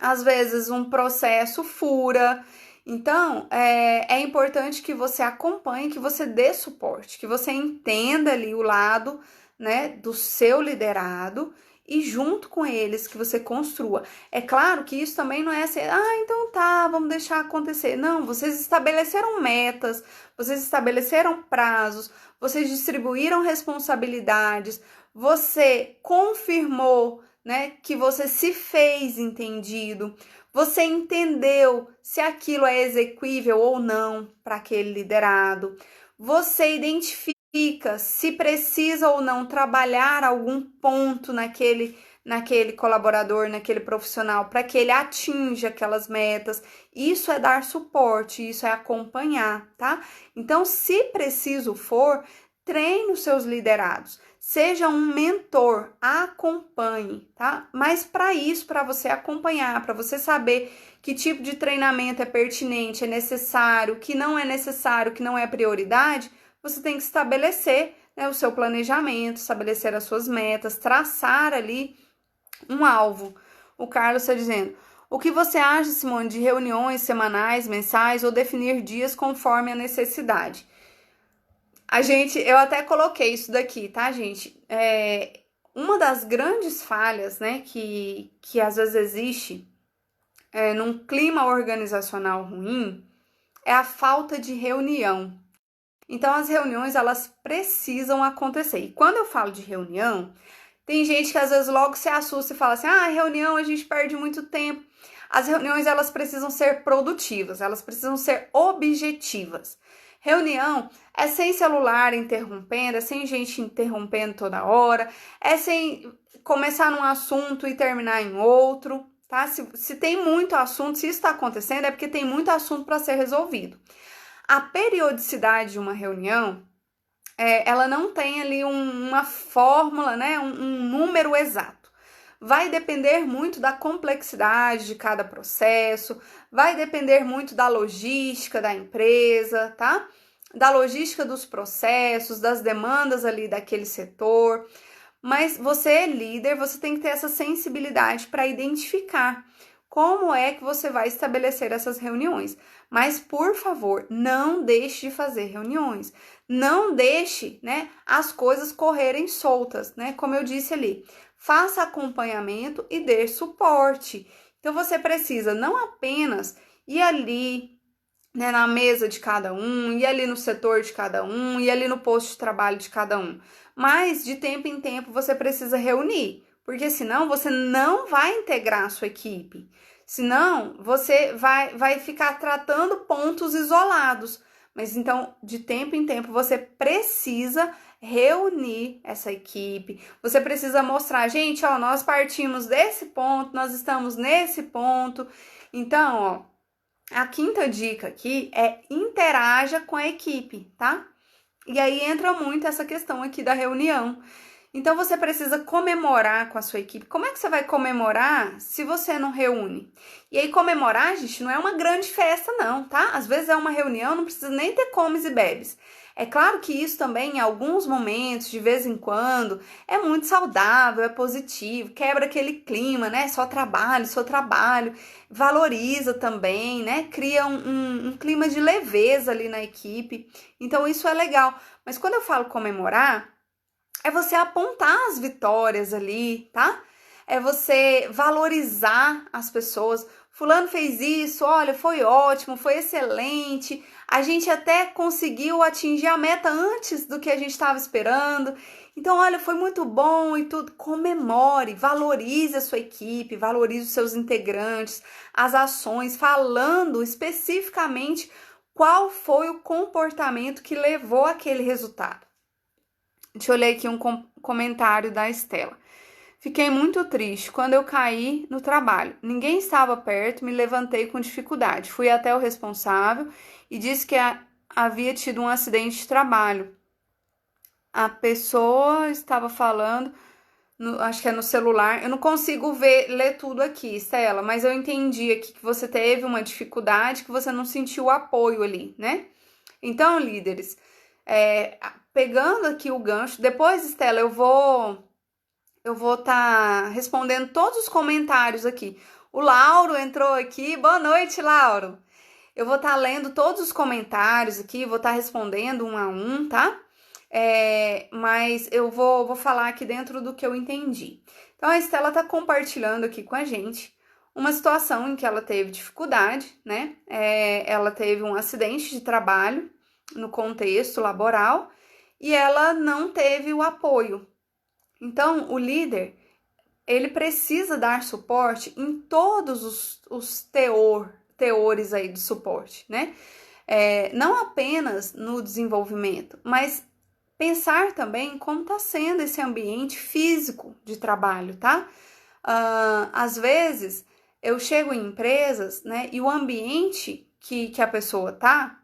às vezes, um processo fura. Então, é importante que você acompanhe, que você dê suporte, que você entenda ali o lado, né, do seu liderado e junto com eles que você construa. É claro que isso também não é assim, então tá, vamos deixar acontecer. Não, vocês estabeleceram metas, vocês estabeleceram prazos, vocês distribuíram responsabilidades, você confirmou, né, que você se fez entendido. Você entendeu se aquilo é exequível ou não para aquele liderado. Você identifica se precisa ou não trabalhar algum ponto naquele colaborador, naquele profissional, para que ele atinja aquelas metas. Isso é dar suporte, isso é acompanhar, tá? Então, se preciso for, treine os seus liderados. Seja um mentor, acompanhe, tá? Mas para isso, para você acompanhar, para você saber que tipo de treinamento é pertinente, é necessário, que não é necessário, que não é prioridade, você tem que estabelecer, né, o seu planejamento, estabelecer as suas metas, traçar ali um alvo. O Carlos está dizendo, o que você acha, Simone, de reuniões semanais, mensais ou definir dias conforme a necessidade? Eu até coloquei isso daqui, tá, gente? Uma das grandes falhas, né, que às vezes existe num clima organizacional ruim é a falta de reunião. Então, as reuniões, elas precisam acontecer. E quando eu falo de reunião, tem gente que às vezes logo se assusta e fala assim, reunião, a gente perde muito tempo. As reuniões, elas precisam ser produtivas, elas precisam ser objetivas. Reunião é sem celular interrompendo, é sem gente interrompendo toda hora, é sem começar num assunto e terminar em outro, tá? Se tem muito assunto, se isso está acontecendo, é porque tem muito assunto para ser resolvido. A periodicidade de uma reunião, ela não tem ali uma fórmula, né? Um número exato. Vai depender muito da complexidade de cada processo, vai depender muito da logística da empresa, tá? Da logística dos processos, das demandas ali daquele setor. Mas você é líder, você tem que ter essa sensibilidade para identificar como é que você vai estabelecer essas reuniões. Mas, por favor, não deixe de fazer reuniões. Não deixe, né, as coisas correrem soltas, né? Como eu disse ali, faça acompanhamento e dê suporte. Então, você precisa não apenas ir ali, né, na mesa de cada um, ir ali no setor de cada um, ir ali no posto de trabalho de cada um. Mas, de tempo em tempo, você precisa reunir, porque senão você não vai integrar a sua equipe. Senão, você vai ficar tratando pontos isolados. Mas, então, de tempo em tempo, você precisa reunir essa equipe. Você precisa mostrar, gente, ó, nós partimos desse ponto, nós estamos nesse ponto. Então, ó, a quinta dica aqui é interaja com a equipe, tá? E aí entra muito essa questão aqui da reunião. Então, você precisa comemorar com a sua equipe. Como é que você vai comemorar se você não reúne? E aí, comemorar, gente, não é uma grande festa, não, tá? Às vezes é uma reunião, não precisa nem ter comes e bebes. É claro que isso também, em alguns momentos, de vez em quando, é muito saudável, é positivo, quebra aquele clima, né? Só trabalho, valoriza também, né? Cria um clima de leveza ali na equipe. Então, isso é legal. Mas quando eu falo comemorar, é você apontar as vitórias ali, tá? É você valorizar as pessoas. Fulano fez isso, olha, foi ótimo, foi excelente. A gente até conseguiu atingir a meta antes do que a gente estava esperando. Então, olha, foi muito bom e tudo. Comemore, valorize a sua equipe, valorize os seus integrantes, as ações, falando especificamente qual foi o comportamento que levou àquele resultado. Deixa eu ler aqui um comentário da Estela. Fiquei muito triste quando eu caí no trabalho. Ninguém estava perto, me levantei com dificuldade. Fui até o responsável e disse que havia tido um acidente de trabalho. A pessoa estava falando, acho que é no celular. Eu não consigo ler tudo aqui, Estela, mas eu entendi aqui que você teve uma dificuldade, que você não sentiu o apoio ali, né? Então, líderes, pegando aqui o gancho, depois, Estela, eu vou estar respondendo todos os comentários aqui. O Lauro entrou aqui. Boa noite, Lauro. Eu vou estar lendo todos os comentários aqui, vou estar respondendo um a um, tá? Mas eu vou falar aqui dentro do que eu entendi. Então, a Estela está compartilhando aqui com a gente uma situação em que ela teve dificuldade, né? Ela teve um acidente de trabalho no contexto laboral e ela não teve o apoio. Então, o líder, ele precisa dar suporte em todos os teores aí de suporte, né? Não apenas no desenvolvimento, mas pensar também como está sendo esse ambiente físico de trabalho, tá? Às vezes, eu chego em empresas, né, e o ambiente que a pessoa tá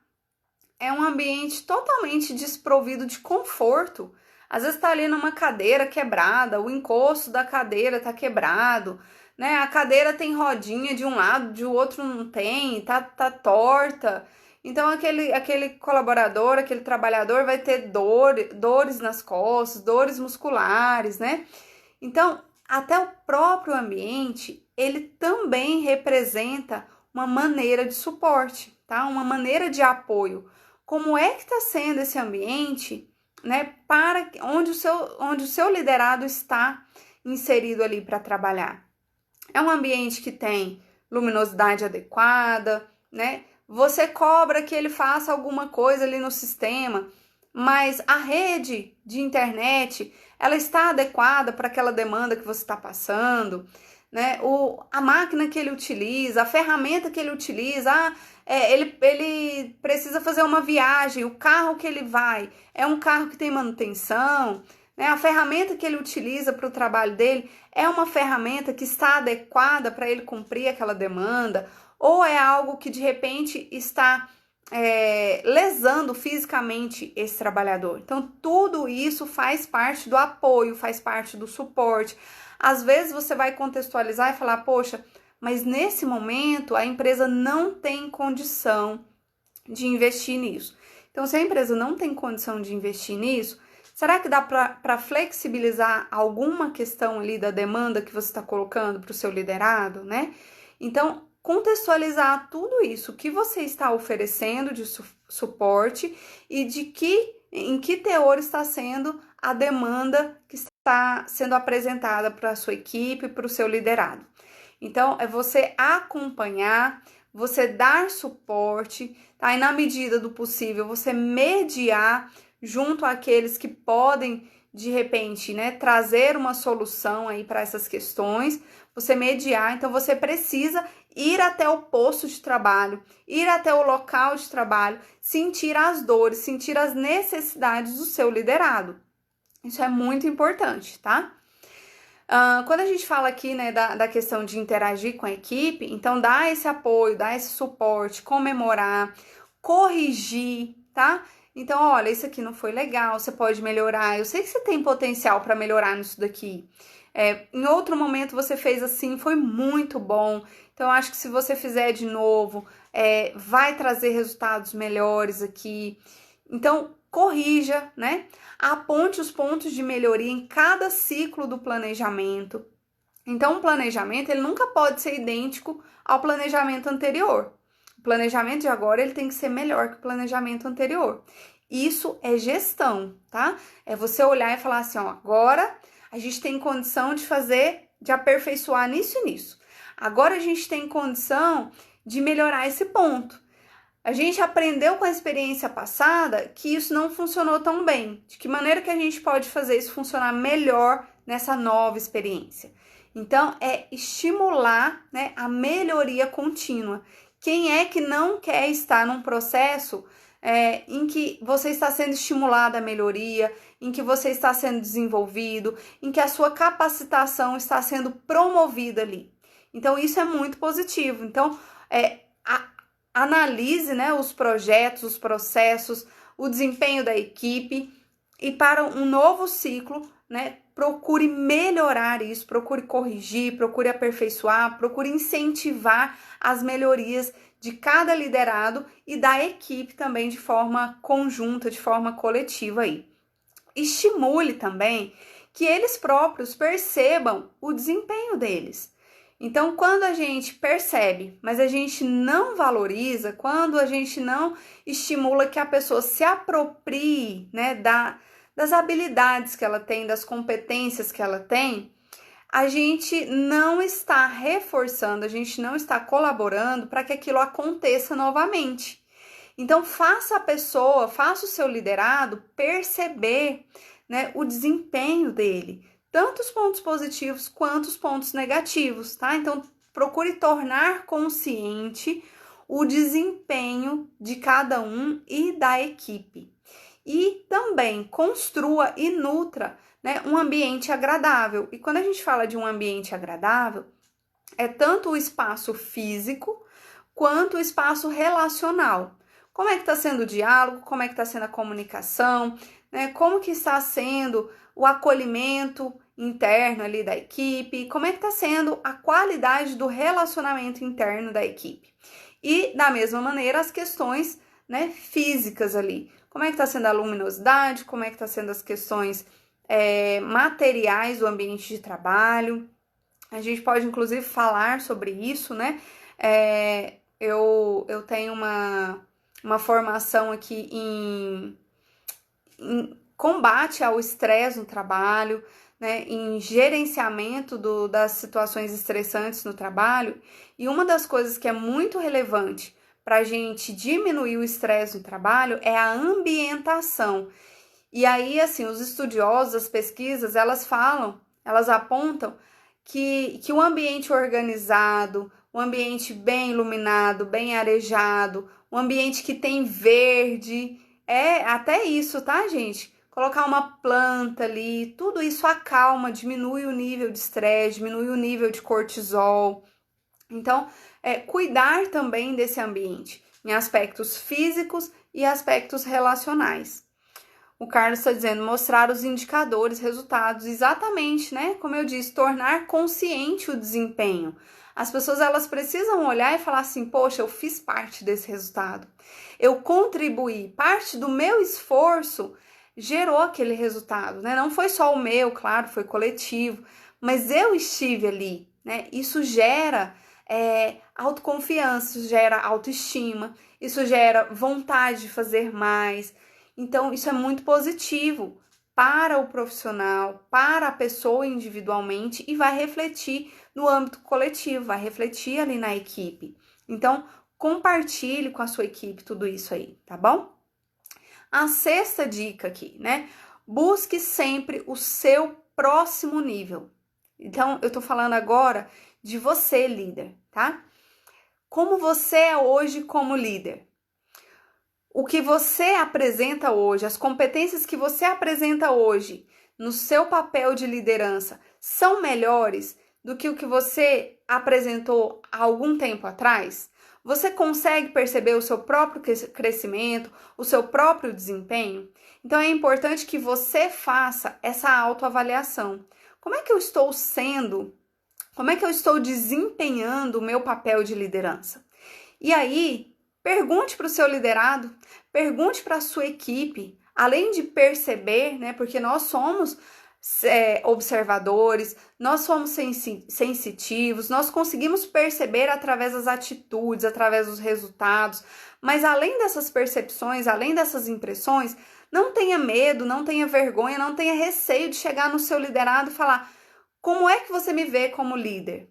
é um ambiente totalmente desprovido de conforto. Às vezes tá ali numa cadeira quebrada, o encosto da cadeira tá quebrado, né? A cadeira tem rodinha de um lado, de outro não tem, tá torta. Então aquele colaborador, aquele trabalhador vai ter dores nas costas, dores musculares, né? Então, até o próprio ambiente, ele também representa uma maneira de suporte, tá? Uma maneira de apoio. Como é que está sendo esse ambiente, né? Para onde o seu liderado está inserido ali para trabalhar. É um ambiente que tem luminosidade adequada, né? Você cobra que ele faça alguma coisa ali no sistema, mas a rede de internet, ela está adequada para aquela demanda que você está passando, né? A máquina que ele utiliza, a ferramenta que ele utiliza, ele precisa fazer uma viagem, o carro que ele vai é um carro que tem manutenção, né? A ferramenta que ele utiliza para o trabalho dele é uma ferramenta que está adequada para ele cumprir aquela demanda, ou é algo que de repente está lesando fisicamente esse trabalhador. Então, tudo isso faz parte do apoio, faz parte do suporte. Às vezes você vai contextualizar e falar, poxa, mas nesse momento a empresa não tem condição de investir nisso. Então, se a empresa não tem condição de investir nisso, será que dá para flexibilizar alguma questão ali da demanda que você está colocando para o seu liderado, né? Então, contextualizar tudo isso, o que você está oferecendo de suporte e em que teor está sendo a demanda que está sendo apresentada para a sua equipe, para o seu liderado. Então, é você acompanhar, você dar suporte, tá? E na medida do possível, você mediar junto àqueles que podem, de repente, né, trazer uma solução aí para essas questões, você mediar. Então, você precisa ir até o posto de trabalho, ir até o local de trabalho, sentir as dores, sentir as necessidades do seu liderado. Isso é muito importante, tá? Quando a gente fala aqui, né, da questão de interagir com a equipe, então dá esse apoio, dá esse suporte, comemorar, corrigir, tá? Então, olha, isso aqui não foi legal, você pode melhorar, eu sei que você tem potencial para melhorar nisso daqui. Em outro momento você fez assim, foi muito bom, então eu acho que se você fizer de novo, vai trazer resultados melhores aqui. Então, corrija, né? Aponte os pontos de melhoria em cada ciclo do planejamento. Então, o planejamento ele nunca pode ser idêntico ao planejamento anterior. O planejamento de agora ele tem que ser melhor que o planejamento anterior. Isso é gestão, tá? É você olhar e falar assim, ó, agora a gente tem condição de aperfeiçoar nisso e nisso. Agora a gente tem condição de melhorar esse ponto. A gente aprendeu com a experiência passada que isso não funcionou tão bem. De que maneira que a gente pode fazer isso funcionar melhor nessa nova experiência? Então, é estimular, né, a melhoria contínua. Quem é que não quer estar num processo em que você está sendo estimulado a melhoria, em que você está sendo desenvolvido, em que a sua capacitação está sendo promovida ali? Então, isso é muito positivo. Então, analise, né, os projetos, os processos, o desempenho da equipe e para um novo ciclo, né, procure melhorar isso, procure corrigir, procure aperfeiçoar, procure incentivar as melhorias de cada liderado e da equipe também de forma conjunta, de forma coletiva aí. Estimule também que eles próprios percebam o desempenho deles. Então, quando a gente percebe, mas a gente não valoriza, quando a gente não estimula que a pessoa se aproprie, né, das habilidades que ela tem, das competências que ela tem, a gente não está reforçando, a gente não está colaborando para que aquilo aconteça novamente. Então, faça o seu liderado perceber, né, o desempenho dele. Tanto os pontos positivos quanto os pontos negativos, tá? Então, procure tornar consciente o desempenho de cada um e da equipe. E também construa e nutra, né, um ambiente agradável. E quando a gente fala de um ambiente agradável, é tanto o espaço físico quanto o espaço relacional. Como é que está sendo o diálogo? Como é que está sendo a comunicação? Né? Como que está sendo o acolhimento interno ali da equipe? Como é que está sendo a qualidade do relacionamento interno da equipe? E, da mesma maneira, as questões, né, físicas ali. Como é que está sendo a luminosidade? Como é que está sendo as questões materiais do ambiente de trabalho? A gente pode, inclusive, falar sobre isso, né? Eu tenho uma formação aqui em combate ao estresse no trabalho, né, em gerenciamento das situações estressantes no trabalho, e uma das coisas que é muito relevante para a gente diminuir o estresse no trabalho é a ambientação. E aí, assim, os estudiosos, as pesquisas, elas apontam que um ambiente organizado, um ambiente bem iluminado, bem arejado, um ambiente que tem verde, até isso, tá, gente? Colocar uma planta ali, tudo isso acalma, diminui o nível de estresse, diminui o nível de cortisol. Então, cuidar também desse ambiente, em aspectos físicos e aspectos relacionais. O Carlos está dizendo, mostrar os indicadores, resultados, exatamente, né? Como eu disse, tornar consciente o desempenho. As pessoas, elas precisam olhar e falar assim, poxa, eu fiz parte desse resultado. Eu contribuí, parte do meu esforço gerou aquele resultado, né? Não foi só o meu, claro, foi coletivo, mas eu estive ali, né? Isso gera autoconfiança, isso gera autoestima, isso gera vontade de fazer mais. Então, isso é muito positivo para o profissional, para a pessoa individualmente e vai refletir no âmbito coletivo, vai refletir ali na equipe. Então, compartilhe com a sua equipe tudo isso aí, tá bom? A sexta dica aqui, né? Busque sempre o seu próximo nível. Então, eu tô falando agora de você, líder, tá? Como você é hoje como líder? O que você apresenta hoje, as competências que você apresenta hoje no seu papel de liderança são melhores do que o que você apresentou há algum tempo atrás? Você consegue perceber o seu próprio crescimento, o seu próprio desempenho? Então é importante que você faça essa autoavaliação. Como é que eu estou sendo? Como é que eu estou desempenhando o meu papel de liderança? E aí, pergunte para o seu liderado, pergunte para a sua equipe, além de perceber, né? Porque nós somos observadores, nós somos sensitivos, nós conseguimos perceber através das atitudes, através dos resultados, mas além dessas percepções, além dessas impressões, não tenha medo, não tenha vergonha, não tenha receio de chegar no seu liderado e falar: como é que você me vê como líder?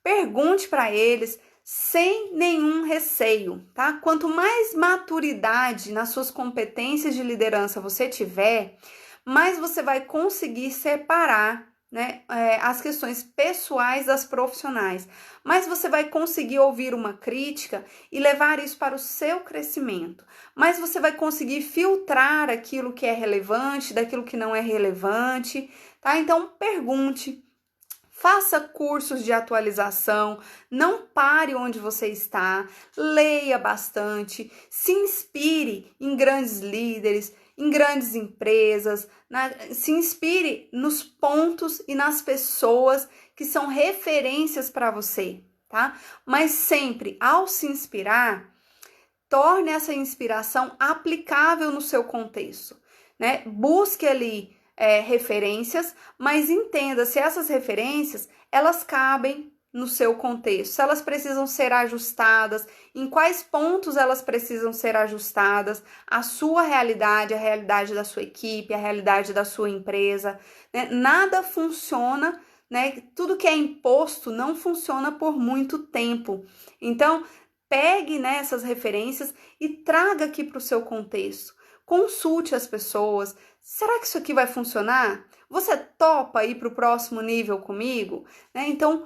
Pergunte para eles sem nenhum receio, tá? Quanto mais maturidade nas suas competências de liderança você tiver, mais você vai conseguir separar, né, as questões pessoais das profissionais. Mais você vai conseguir ouvir uma crítica e levar isso para o seu crescimento. Mais você vai conseguir filtrar aquilo que é relevante daquilo que não é relevante, tá? Então, pergunte. Faça cursos de atualização, não pare onde você está, leia bastante, se inspire em grandes líderes, em grandes empresas, se inspire nos pontos e nas pessoas que são referências para você, tá? Mas sempre, ao se inspirar, torne essa inspiração aplicável no seu contexto, né? Busque ali referências, mas entenda se essas referências, elas cabem no seu contexto, se elas precisam ser ajustadas, em quais pontos elas precisam ser ajustadas, a sua realidade, a realidade da sua equipe, a realidade da sua empresa, né? Nada funciona, né? Tudo que é imposto não funciona por muito tempo. Então, pegue, né, essas referências e traga aqui para o seu contexto. Consulte as pessoas. Será que isso aqui vai funcionar? Você topa ir para o próximo nível comigo? Né? Então,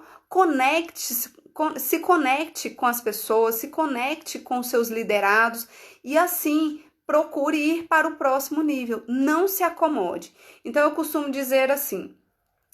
se conecte com as pessoas, se conecte com seus liderados e assim procure ir para o próximo nível. Não se acomode. Então, eu costumo dizer assim,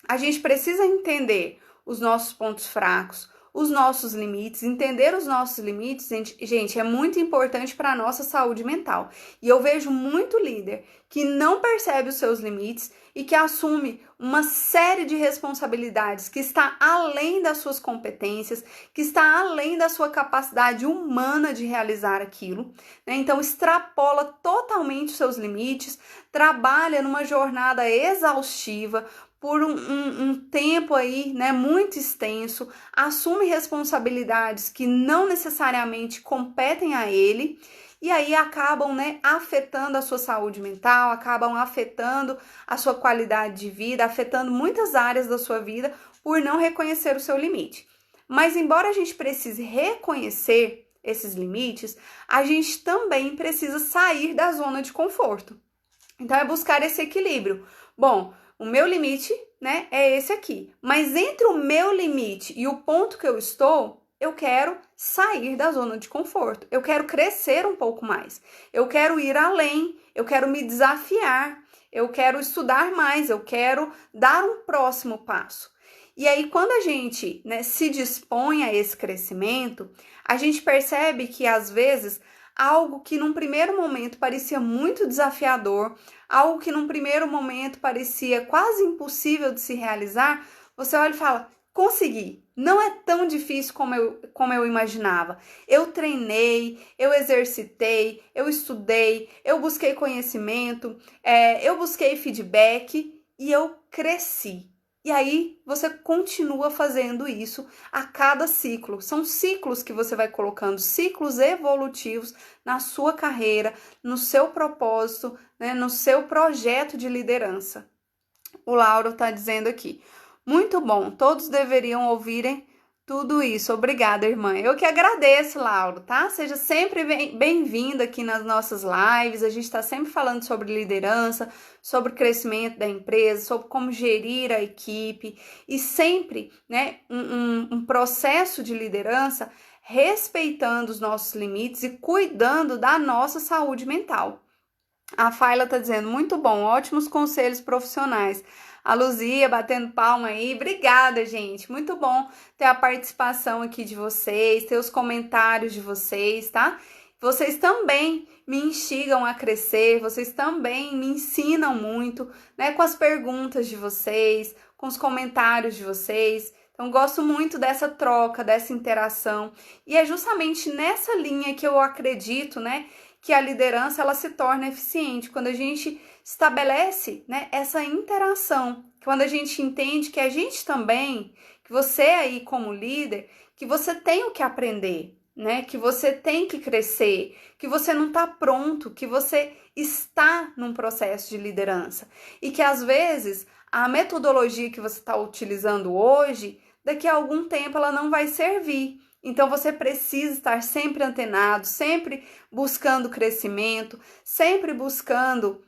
a gente precisa entender os nossos pontos fracos, os nossos limites. Entender os nossos limites, gente, é muito importante para a nossa saúde mental. E eu vejo muito líder que não percebe os seus limites e que assume uma série de responsabilidades que está além das suas competências, que está além da sua capacidade humana de realizar aquilo, né? Então, extrapola totalmente os seus limites, trabalha numa jornada exaustiva, por um tempo aí, né, muito extenso, assume responsabilidades que não necessariamente competem a ele, e aí acabam, né, afetando a sua saúde mental, acabam afetando a sua qualidade de vida, afetando muitas áreas da sua vida por não reconhecer o seu limite. Mas embora a gente precise reconhecer esses limites, a gente também precisa sair da zona de conforto. Então é buscar esse equilíbrio. Bom, o meu limite, né, é esse aqui. Mas entre o meu limite e o ponto que eu estou, eu quero sair da zona de conforto. Eu quero crescer um pouco mais. Eu quero ir além. Eu quero me desafiar. Eu quero estudar mais. Eu quero dar um próximo passo. E aí, quando a gente, né, se dispõe a esse crescimento, a gente percebe que, às vezes, algo que num primeiro momento parecia muito desafiador, algo que num primeiro momento parecia quase impossível de se realizar, você olha e fala, consegui, não é tão difícil como eu imaginava. Eu treinei, eu exercitei, eu estudei, eu busquei conhecimento, eu busquei feedback e eu cresci. E aí você continua fazendo isso a cada ciclo. São ciclos que você vai colocando, ciclos evolutivos na sua carreira, no seu propósito, né, no seu projeto de liderança. O Lauro está dizendo aqui. Muito bom, todos deveriam ouvirem tudo isso. Obrigada, irmã. Eu que agradeço, Lauro, tá? Seja sempre bem-vindo aqui nas nossas lives. A gente está sempre falando sobre liderança, sobre o crescimento da empresa, sobre como gerir a equipe e sempre, né, um processo de liderança respeitando os nossos limites e cuidando da nossa saúde mental. A Faila tá dizendo, muito bom, ótimos conselhos profissionais. A Luzia batendo palma aí, obrigada, gente. Muito bom ter a participação aqui de vocês, ter os comentários de vocês, tá? Vocês também me instigam a crescer, vocês também me ensinam muito, né, com as perguntas de vocês, com os comentários de vocês. Então, gosto muito dessa troca, dessa interação. E é justamente nessa linha que eu acredito, né, que a liderança ela se torna eficiente quando a gente estabelece, né, essa interação, quando a gente entende que a gente também, que você aí como líder, que você tem o que aprender, né, que você tem que crescer, que você não está pronto, que você está num processo de liderança e que às vezes a metodologia que você está utilizando hoje, daqui a algum tempo ela não vai servir. Então você precisa estar sempre antenado, sempre buscando crescimento, sempre buscando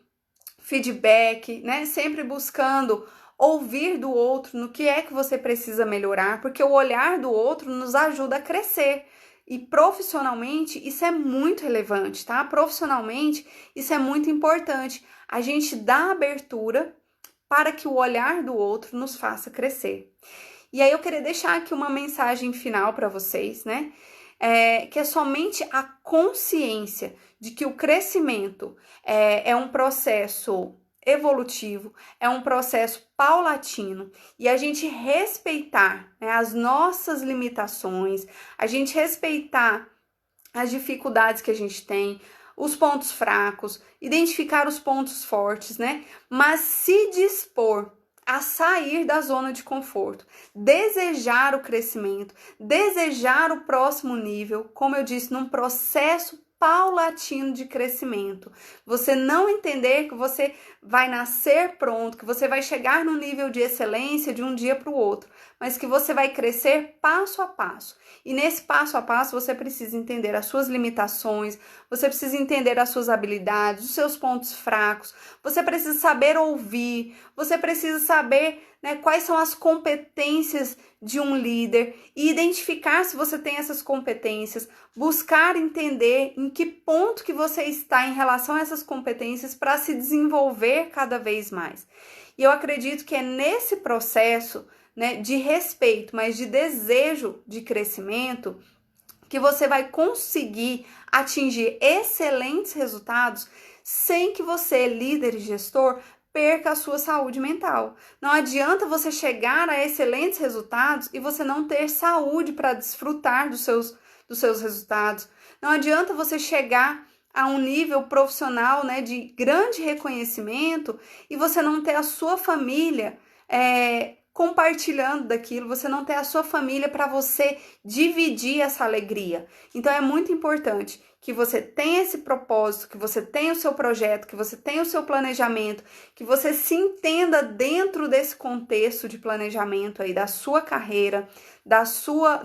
feedback, né? Sempre buscando ouvir do outro no que é que você precisa melhorar, porque o olhar do outro nos ajuda a crescer. E profissionalmente isso é muito relevante, tá? Profissionalmente isso é muito importante. A gente dá abertura para que o olhar do outro nos faça crescer. E aí eu queria deixar aqui uma mensagem final para vocês, né? Que é somente a consciência de que o crescimento é um processo evolutivo, é um processo paulatino, e a gente respeitar, né, as nossas limitações, a gente respeitar as dificuldades que a gente tem, os pontos fracos, identificar os pontos fortes, né? Mas se dispor a sair da zona de conforto, desejar o crescimento, desejar o próximo nível, como eu disse, num processo paulatino de crescimento. Você não entender que você vai nascer pronto, que você vai chegar no nível de excelência de um dia para o outro, mas que você vai crescer passo a passo. E nesse passo a passo você precisa entender as suas limitações, você precisa entender as suas habilidades, os seus pontos fracos, você precisa saber ouvir, você precisa saber, né, quais são as competências de um líder e identificar se você tem essas competências, buscar entender em que ponto que você está em relação a essas competências para se desenvolver cada vez mais. E eu acredito que é nesse processo, né, de respeito, mas de desejo de crescimento, que você vai conseguir atingir excelentes resultados sem que você, líder e gestor, perca a sua saúde mental. Não adianta você chegar a excelentes resultados e você não ter saúde para desfrutar dos seus resultados. Não adianta você chegar a um nível profissional, né, de grande reconhecimento e você não ter a sua família compartilhando daquilo, você não ter a sua família para você dividir essa alegria. Então é muito importante que você tenha esse propósito, que você tenha o seu projeto, que você tenha o seu planejamento, que você se entenda dentro desse contexto de planejamento aí da sua carreira,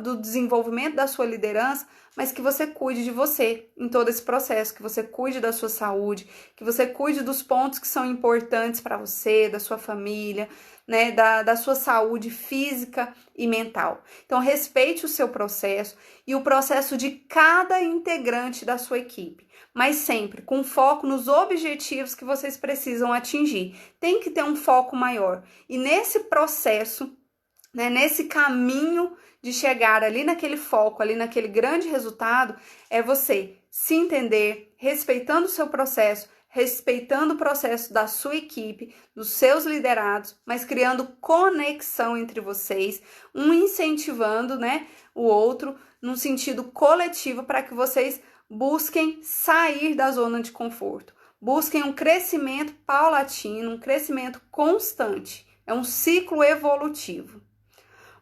do desenvolvimento da sua liderança, mas que você cuide de você em todo esse processo, que você cuide da sua saúde, que você cuide dos pontos que são importantes para você, da sua família, né, da sua saúde física e mental. Então, respeite o seu processo e o processo de cada integrante da sua equipe, mas sempre com foco nos objetivos que vocês precisam atingir. Tem que ter um foco maior. E nesse processo, né, nesse caminho de chegar ali naquele foco, ali naquele grande resultado, é você se entender, respeitando o seu processo, respeitando o processo da sua equipe, dos seus liderados, mas criando conexão entre vocês, um incentivando, né, o outro num sentido coletivo para que vocês busquem sair da zona de conforto, busquem um crescimento paulatino, um crescimento constante. É um ciclo evolutivo.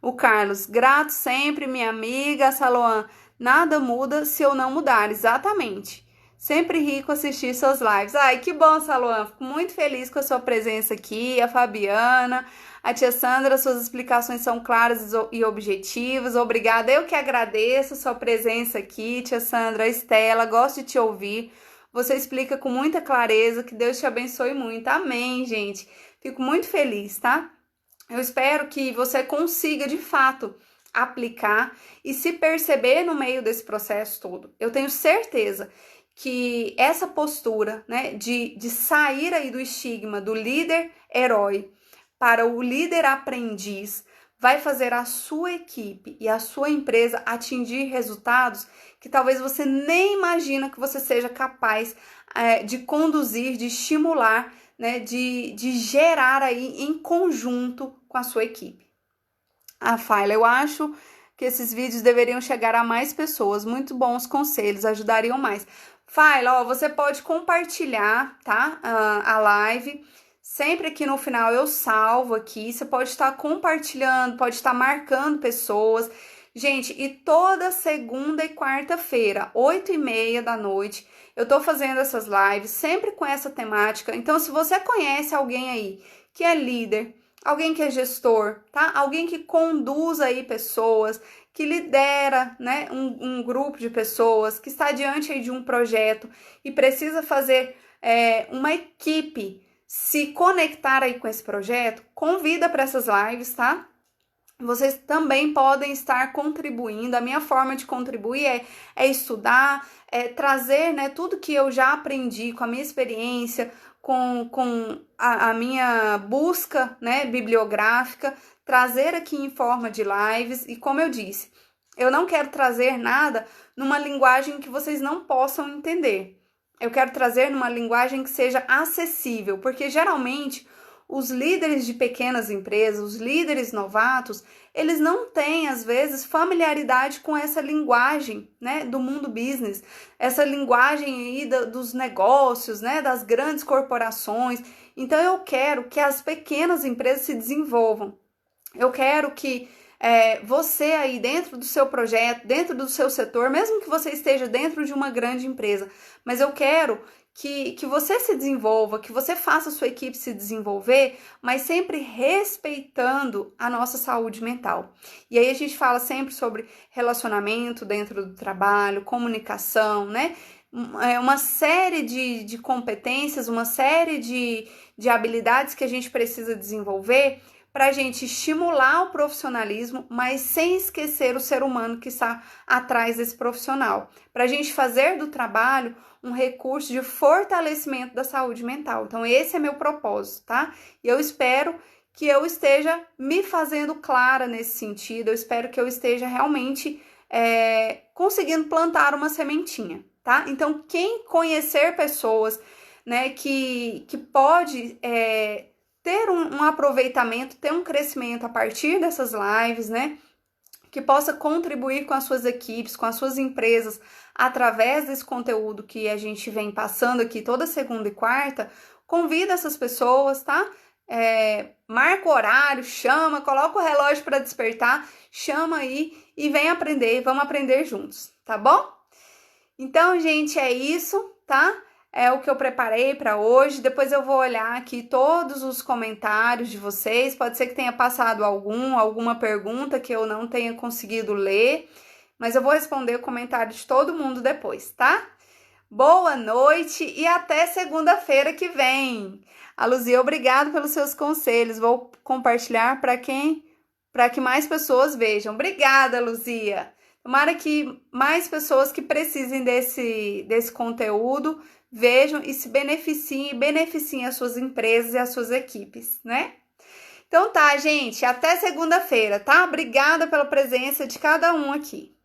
O Carlos, grato sempre, minha amiga. A Saloan, nada muda se eu não mudar. Exatamente. Sempre rico assistir suas lives. Ai, que bom, Saloan. Fico muito feliz com a sua presença aqui. A Fabiana, a tia Sandra, suas explicações são claras e objetivas. Obrigada. Eu que agradeço a sua presença aqui, tia Sandra. A Estela, gosto de te ouvir. Você explica com muita clareza. Que Deus te abençoe muito. Amém, gente. Fico muito feliz, tá? Eu espero que você consiga, de fato, aplicar e se perceber no meio desse processo todo. Eu tenho certeza que essa postura, né, de sair aí do estigma do líder herói para o líder aprendiz vai fazer a sua equipe e a sua empresa atingir resultados que talvez você nem imagina que você seja capaz de conduzir, de estimular, né, de gerar aí em conjunto com a sua equipe. Faila, eu acho que esses vídeos deveriam chegar a mais pessoas. Muito bons conselhos, ajudariam mais. Faila, você pode compartilhar, tá? A live. Sempre aqui no final eu salvo aqui. Você pode estar compartilhando, pode estar marcando pessoas. Gente, e toda segunda e quarta-feira, 8h30 da noite, eu tô fazendo essas lives, sempre com essa temática. Então, se você conhece alguém aí que é líder, alguém que é gestor, tá? Alguém que conduz aí pessoas, que lidera, né, um grupo de pessoas, que está diante aí de um projeto e precisa fazer uma equipe se conectar aí com esse projeto, convida para essas lives, tá? Vocês também podem estar contribuindo. A minha forma de contribuir é estudar, trazer, né, tudo que eu já aprendi com a minha experiência, com a minha busca, né, bibliográfica, trazer aqui em forma de lives. E como eu disse, eu não quero trazer nada numa linguagem que vocês não possam entender. Eu quero trazer numa linguagem que seja acessível, porque geralmente os líderes de pequenas empresas, os líderes novatos, eles não têm, às vezes, familiaridade com essa linguagem, né, do mundo business, essa linguagem aí dos negócios, né, das grandes corporações. Então, eu quero que as pequenas empresas se desenvolvam. Eu quero que você aí dentro do seu projeto, dentro do seu setor, mesmo que você esteja dentro de uma grande empresa, mas eu quero que você se desenvolva, que você faça a sua equipe se desenvolver, mas sempre respeitando a nossa saúde mental. E aí a gente fala sempre sobre relacionamento dentro do trabalho, comunicação, né? Uma série de competências, uma série de habilidades que a gente precisa desenvolver para a gente estimular o profissionalismo, mas sem esquecer o ser humano que está atrás desse profissional. Para a gente fazer do trabalho um recurso de fortalecimento da saúde mental. Então, esse é meu propósito, tá? E eu espero que eu esteja me fazendo clara nesse sentido, eu espero que eu esteja realmente conseguindo plantar uma sementinha, tá? Então, quem conhecer pessoas, né, que pode ter um aproveitamento, ter um crescimento a partir dessas lives, né? Que possa contribuir com as suas equipes, com as suas empresas, através desse conteúdo que a gente vem passando aqui toda segunda e quarta, convida essas pessoas, tá? Marca o horário, chama, coloca o relógio para despertar, chama aí e vem aprender, vamos aprender juntos, tá bom? Então, gente, é isso, tá? É o que eu preparei para hoje. Depois eu vou olhar aqui todos os comentários de vocês. Pode ser que tenha passado alguma pergunta que eu não tenha conseguido ler, mas eu vou responder o comentário de todo mundo depois, tá? Boa noite e até segunda-feira que vem. A Luzia, obrigado pelos seus conselhos. Vou compartilhar para que mais pessoas vejam. Obrigada, Luzia. Tomara que mais pessoas que precisem desse conteúdo vejam e se beneficiem as suas empresas e as suas equipes, né? Então tá, gente, até segunda-feira, tá? Obrigada pela presença de cada um aqui.